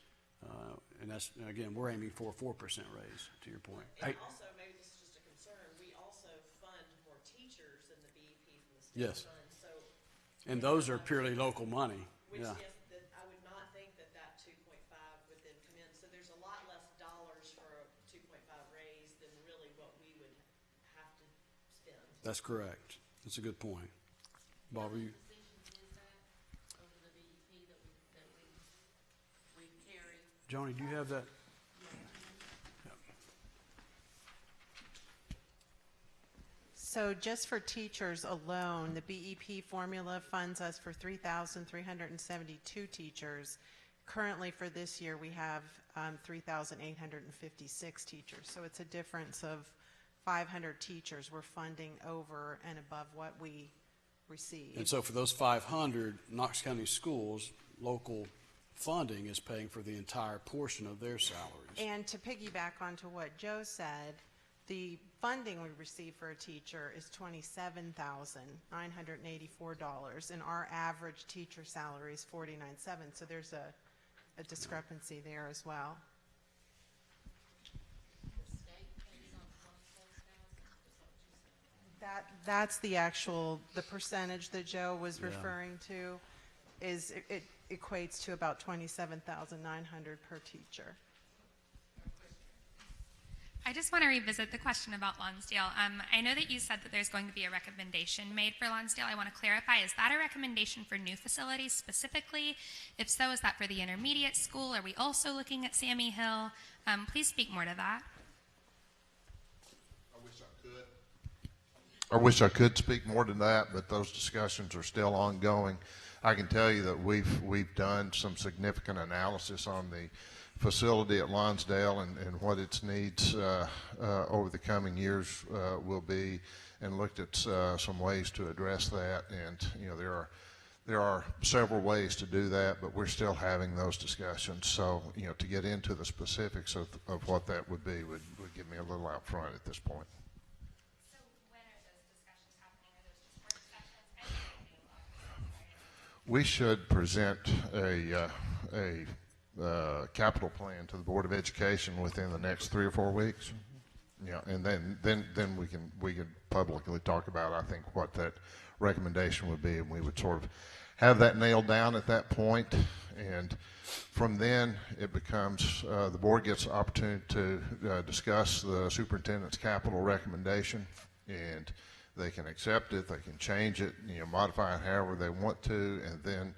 And that's, again, we're aiming for a 4% raise, to your point. And also, maybe this is just a concern, we also fund more teachers than the BEP from the state Yes. fund. So, And those are purely local money. which Yeah. yes, that I would not think that 2.5 would then come in. So there's a lot less dollars for a 2.5 raise than really what we would have to spend. That's correct. That's a good point. Barbara, you? Johnny, do you have that? So just for teachers alone, the BEP formula funds us for 3,372 teachers. Currently for this year, we have 3,856 teachers. So it's a difference of 500 teachers we're funding over and above what we receive. And so for those 500, Knox County Schools, local funding is paying for the entire portion of their salaries. And to piggyback onto what Joe said, the funding we receive for a teacher is $27,984, and our average teacher salary is $49,700. So there's a discrepancy there as well. That's the percentage that Joe was referring to. Is it equates to about $27,900 per teacher. I just want to revisit the question about Lonsdale. I know that you said that there's going to be a recommendation made for Lonsdale. I want to clarify, is that a recommendation for new facilities specifically? If so, is that for the intermediate school? Are we also looking at Sammy Hill? Please speak more to that. I wish I could speak more to that, but those discussions are still ongoing. I can tell you that we've done some significant analysis on the facility at Lonsdale and what its needs over the coming years will be, and looked at some ways to address that. And there are several ways to do that, but we're still having those discussions. So to get into the specifics of what that would be would give me a little out front at this point. So when are those discussions happening? Are those just work sessions? We should present a capital plan to the Board of Education within the next 3 or 4 weeks. Yeah, and then we can publicly talk about, I think, what that recommendation would be, and we would sort of have that nailed down at that point. And from then, it becomes the board gets the opportunity to discuss the superintendent's capital recommendation, and they can accept it, they can change it, modify it however they want to, and then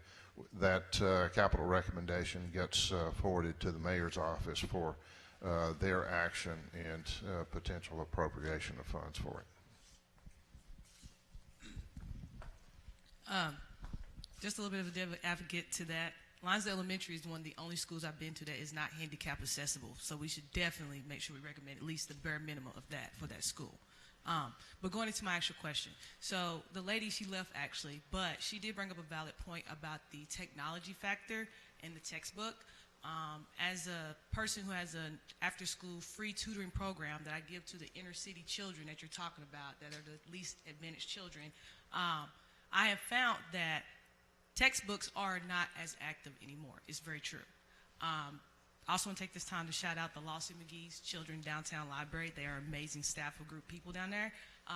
that capital recommendation gets forwarded to the mayor's office for their action and potential appropriation of funds for it. Just a little bit of a devil advocate to that. Lonsdale Elementary is one of the only schools I've been to that is not handicap accessible, so we should definitely make sure we recommend at least the bare minimum of that for that school. But going into my actual question, so the lady, she left actually, but she did bring up a valid point about the technology factor and the textbook. As a person who has an after-school free tutoring program that I give to the inner city children that you're talking about, that are the least advantaged children, I have found that textbooks are not as active anymore. It's very true. I also want to take this time to shout out the Lawson McGee's Children Downtown Library. They are amazing staff of group people down there.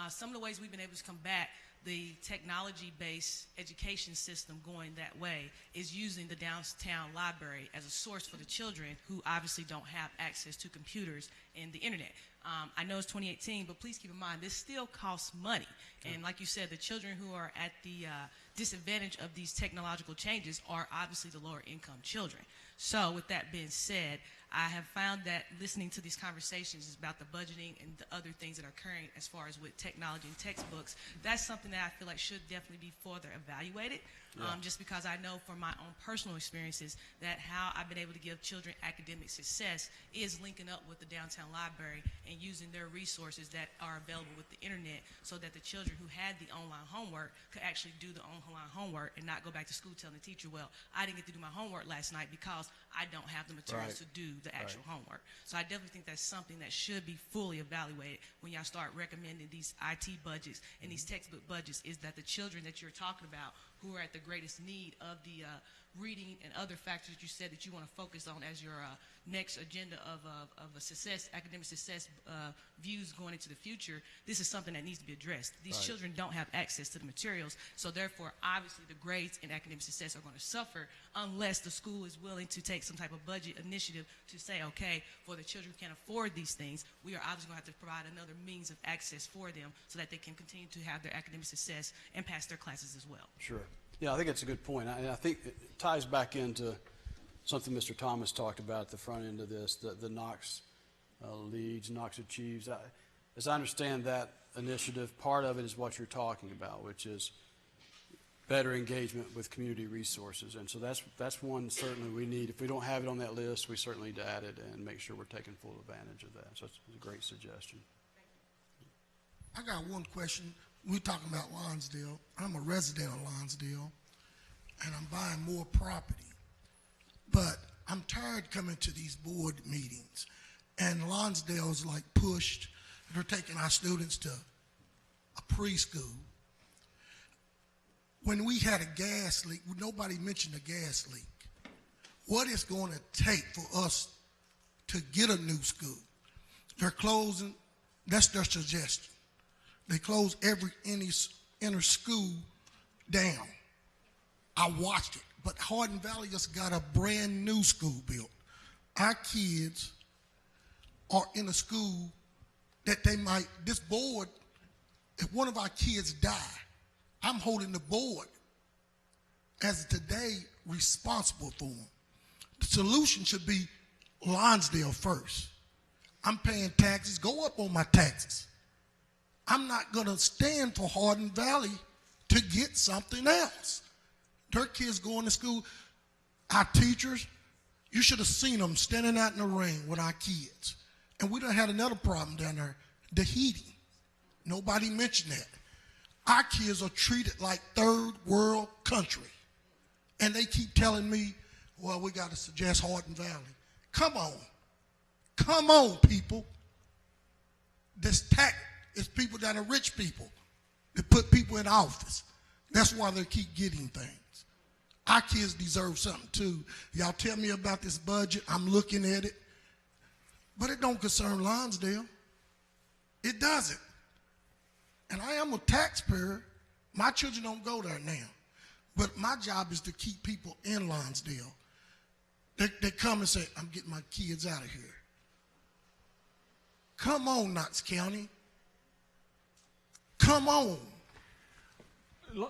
Some of the ways we've been able to combat the technology-based education system going that way is using the downtown library as a source for the children who obviously don't have access to computers and the internet. I know it's 2018, but please keep in mind this still costs money. And like you said, the children who are at the disadvantage of these technological changes are obviously the lower income children. So with that being said, I have found that listening to these conversations is about the budgeting and the other things that are occurring as far as with technology and textbooks. That's something that I feel like should definitely be further evaluated. Just because I know from my own personal experiences that how I've been able to give children academic success is linking up with the downtown library and using their resources that are available with the internet so that the children who had the online homework could actually do the online homework and not go back to school telling the teacher, well, I didn't get to do my homework last night because I don't have the materials to do the actual homework. So I definitely think that's something that should be fully evaluated when y'all start recommending these IT budgets and these textbook budgets, is that the children that you're talking about who are at the greatest need of the reading and other factors that you said that you want to focus on as your next agenda of a success, academic success views going into the future, this is something that needs to be addressed. These children don't have access to the materials, so therefore, obviously, the grades in academic success are going to suffer unless the school is willing to take some type of budget initiative to say, okay, for the children who can't afford these things, we are obviously going to have to provide another means of access for them so that they can continue to have their academic success and pass their classes as well. Sure. Yeah, I think it's a good point. I think it ties back into something Mr. Thomas talked about at the front end of this, the Knox leads, Knox achieves. As I understand that initiative, part of it is what you're talking about, which is better engagement with community resources. And so that's one certainly we need. If we don't have it on that list, we certainly need to add it and make sure we're taking full advantage of that. So it's a great suggestion. I got one question. We're talking about Lonsdale. I'm a resident of Lonsdale, and I'm buying more property. But I'm tired coming to these board meetings, and Lonsdale's like pushed. They're taking our students to a preschool. When we had a gas leak, nobody mentioned a gas leak. What is going to take for us to get a new school? They're closing. That's their suggestion. They close every inner school down. I watched it, but Hardin Valley just got a brand new school built. Our kids are in a school that they might, this board, if one of our kids die, I'm holding the board as today responsible for them. The solution should be Lonsdale first. I'm paying taxes, go up on my taxes. I'm not going to stand for Hardin Valley to get something else. Their kids going to school. Our teachers, you should have seen them standing out in the rain with our kids. And we done had another problem down there, the heating. Nobody mentioned that. Our kids are treated like third world country. And they keep telling me, well, we got to suggest Hardin Valley. Come on. Come on, people. This tax is people that are rich people that put people in office. That's why they keep getting things. Our kids deserve something too. Y'all tell me about this budget. I'm looking at it. But it don't concern Lonsdale. It doesn't. And I am a taxpayer. My children don't go there now. But my job is to keep people in Lonsdale. They come and say, I'm getting my kids out of here. Come on, Knox County. Come on.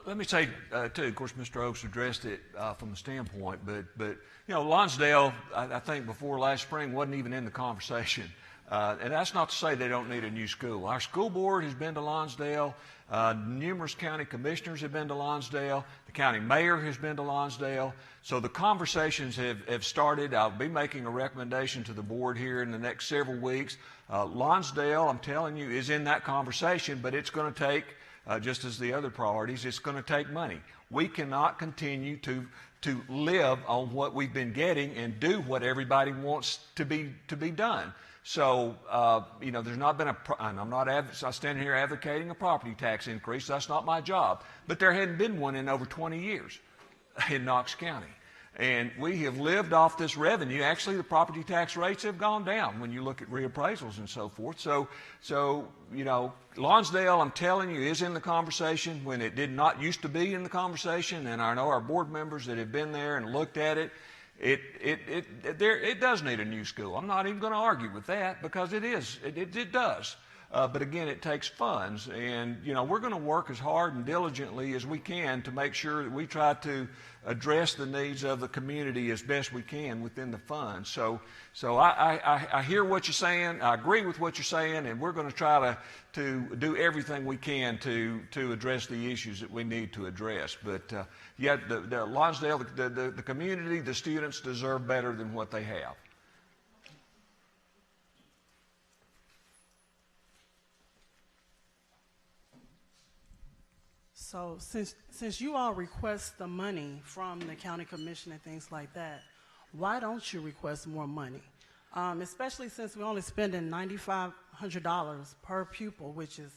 Let me say, too, of course, Mr. Oaks addressed it from the standpoint, but you know, Lonsdale, I think before last spring, wasn't even in the conversation. And that's not to say they don't need a new school. Our school board has been to Lonsdale. Numerous county commissioners have been to Lonsdale. The county mayor has been to Lonsdale. So the conversations have started. I'll be making a recommendation to the board here in the next several weeks. Lonsdale, I'm telling you, is in that conversation, but it's going to take just as the other priorities, it's going to take money. We cannot continue to live on what we've been getting and do what everybody wants to be done. So, there's not been and I'm not standing here advocating a property tax increase. That's not my job. But there hadn't been one in over 20 years in Knox County. And we have lived off this revenue. Actually, the property tax rates have gone down when you look at reappraisals and so forth. So Lonsdale, I'm telling you, is in the conversation when it did not used to be in the conversation. And I know our board members that have been there and looked at it. It does need a new school. I'm not even going to argue with that because it does. But again, it takes funds, and we're going to work as hard and diligently as we can to make sure that we try to address the needs of the community as best we can within the funds. So I hear what you're saying. I agree with what you're saying, and we're going to try to do everything we can to address the issues that we need to address. But the Lonsdale, the community, the students deserve better than what they have. So since you all request the money from the county commission and things like that, why don't you request more money? Especially since we're only spending $9,500 per pupil, which is,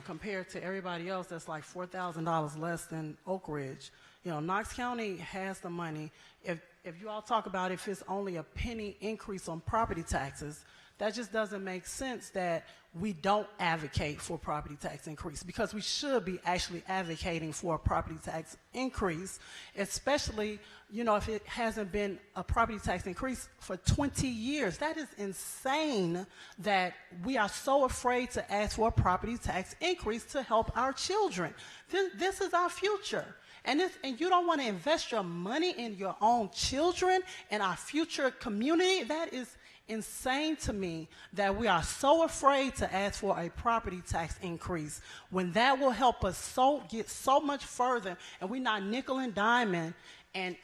compared to everybody else, that's like $4,000 less than Oak Ridge. Knox County has the money. If you all talk about if it's only a penny increase on property taxes, that just doesn't make sense that we don't advocate for property tax increase, because we should be actually advocating for a property tax increase, especially, if it hasn't been a property tax increase for 20 years. That is insane that we are so afraid to ask for a property tax increase to help our children. This is our future. And you don't want to invest your money in your own children and our future community. That is insane to me that we are so afraid to ask for a property tax increase when that will help us get so much further, and we're not nickel and diming and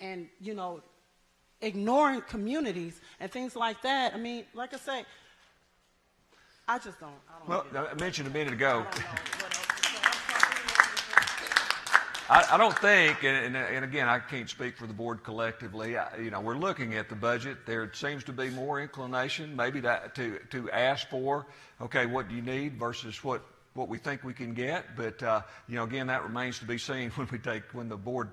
ignoring communities and things like that. I mean, like I say, I just don't. Well, I mentioned a minute ago. I don't think, and again, I can't speak for the board collectively. We're looking at the budget. There seems to be more inclination, maybe to ask for, okay, what do you need versus what we think we can get. But again, that remains to be seen when the board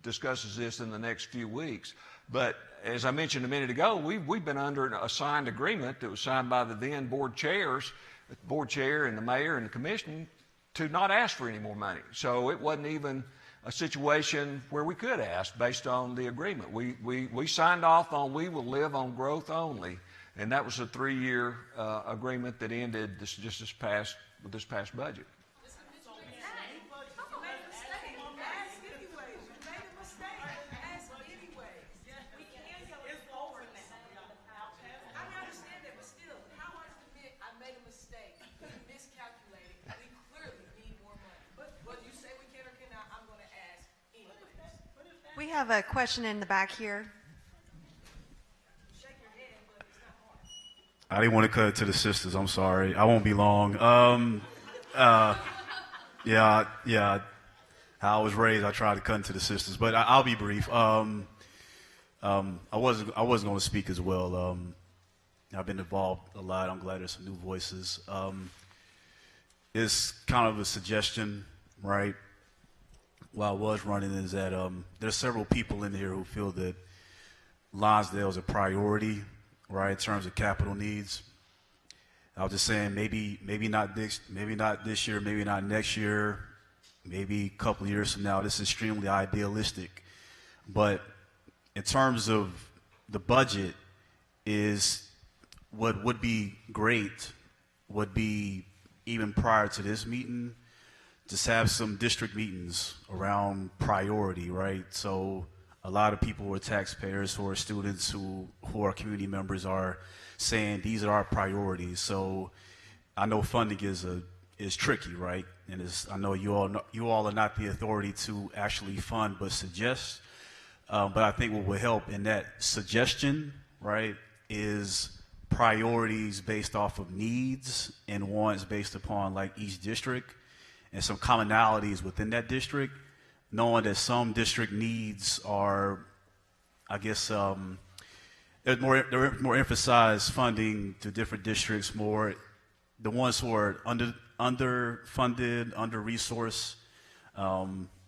discusses this in the next few weeks. But as I mentioned a minute ago, we've been under a signed agreement that was signed by the then board chairs, the board chair and the mayor and the commission, to not ask for any more money. So it wasn't even a situation where we could ask based on the agreement. We signed off on we will live on growth only, and that was a 3-year agreement that ended this past budget. We have a question in the back here. I didn't want to cut it to the sisters. I'm sorry. I won't be long. Yeah. How I was raised, I tried to cut into the sisters, but I'll be brief. I wasn't going to speak as well. I've been involved a lot. I'm glad there's some new voices. It's kind of a suggestion, right? While I was running, is that there's several people in here who feel that Lonsdale is a priority, right, in terms of capital needs. I was just saying maybe not this year, maybe not next year, maybe a couple of years from now. This is extremely idealistic, but in terms of the budget, is what would be great would be, even prior to this meeting, just have some district meetings around priority, right? So a lot of people who are taxpayers, who are students, who are community members, are saying these are our priorities. So I know funding is tricky, right? And I know you all are not the authority to actually fund, but suggest. But I think what will help in that suggestion, right, is priorities based off of needs and wants based upon like each district. and some commonalities within that district, knowing that some district needs are, I guess, there's more emphasized funding to different districts, more the ones who are underfunded, under-resourced,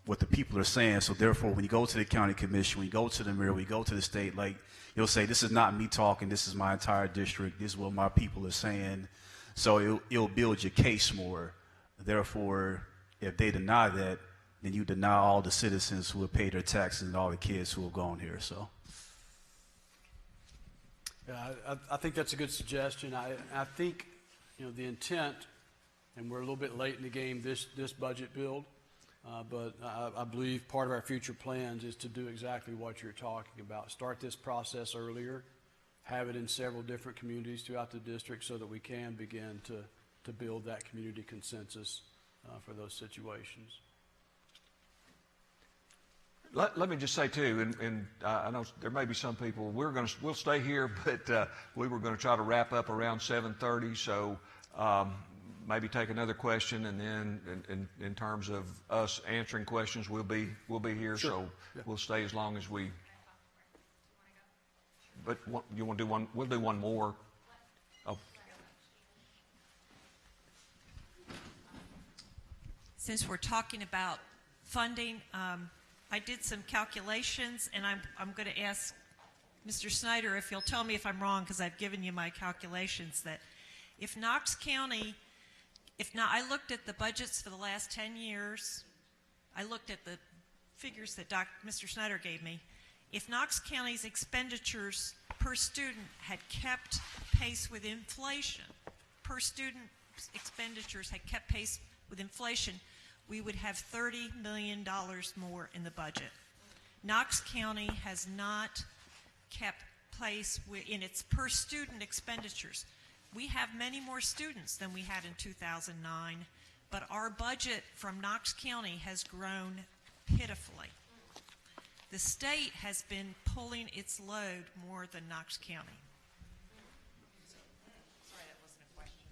what the people are saying. So therefore, when you go to the county commission, when you go to the mayor, when you go to the state, like, you'll say, this is not me talking, this is my entire district, this is what my people are saying. So it'll build your case more. Therefore, if they deny that, then you deny all the citizens who have paid their taxes and all the kids who have gone here. So, yeah, I think that's a good suggestion. I think, you know, the intent, and we're a little bit late in the game this budget build, but I believe part of our future plans is to do exactly what you're talking about. Start this process earlier, have it in several different communities throughout the district so that we can begin to build that community consensus for those situations. Let me just say too, and I know there may be some people, we'll stay here, but we were going to try to wrap up around 7:30, so maybe take another question, and then in terms of us answering questions, we'll be here. Sure. So yeah. We'll stay as long as we. But you want to do one? We'll do one more. Oh. Since we're talking about funding, I did some calculations, and I'm going to ask Mr. Snyder if he'll tell me if I'm wrong, because I've given you my calculations, that if Knox County, I looked at the budgets for the last 10 years, I looked at the figures that Mr. Snyder gave me. If Knox County's expenditures per student had kept pace with inflation, per student expenditures had kept pace with inflation, we would have $30 million more in the budget. Knox County has not kept pace in its per student expenditures. We have many more students than we had in 2009, but our budget from Knox County has grown pitifully. The state has been pulling its load more than Knox County. Sorry, that wasn't a question.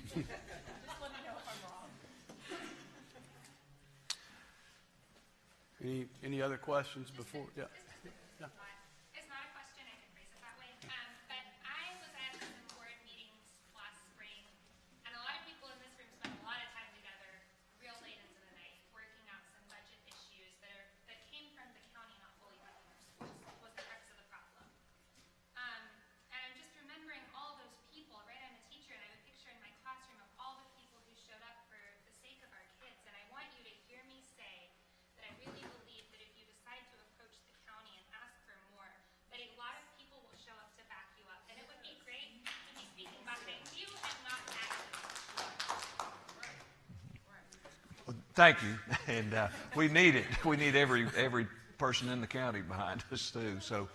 Just let me know if I'm wrong. Any other questions before? Yeah. Yeah. It's not a question, I can phrase it that way. But I was at some board meetings last spring, and a lot of people in this room spent a lot of time together, real late into the night, working out some budget issues that came from the county not fully funding our schools, was the crux of the problem. And I'm just remembering all those people, right? I'm a teacher, and I have a picture in my classroom of all the people who showed up for the sake of our kids, and I want you to hear me say that I really believe that if you decide to approach the county and ask for more, that a lot of people will show up to back you up. And it would be great to be speaking back at you and not at you. Well, thank you, and we need it. We need every person in the county behind us too. So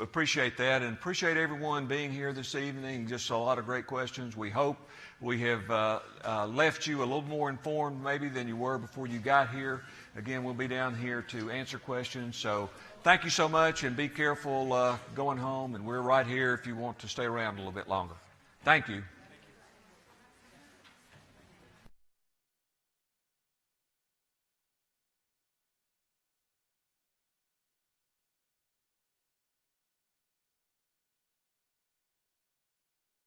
appreciate that, and appreciate everyone being here this evening. Just a lot of great questions. We hope we have left you a little more informed maybe than you were before you got here. Again, we'll be down here to answer questions. So thank you so much, and be careful going home. And we're right here if you want to stay around a little bit longer. Thank you.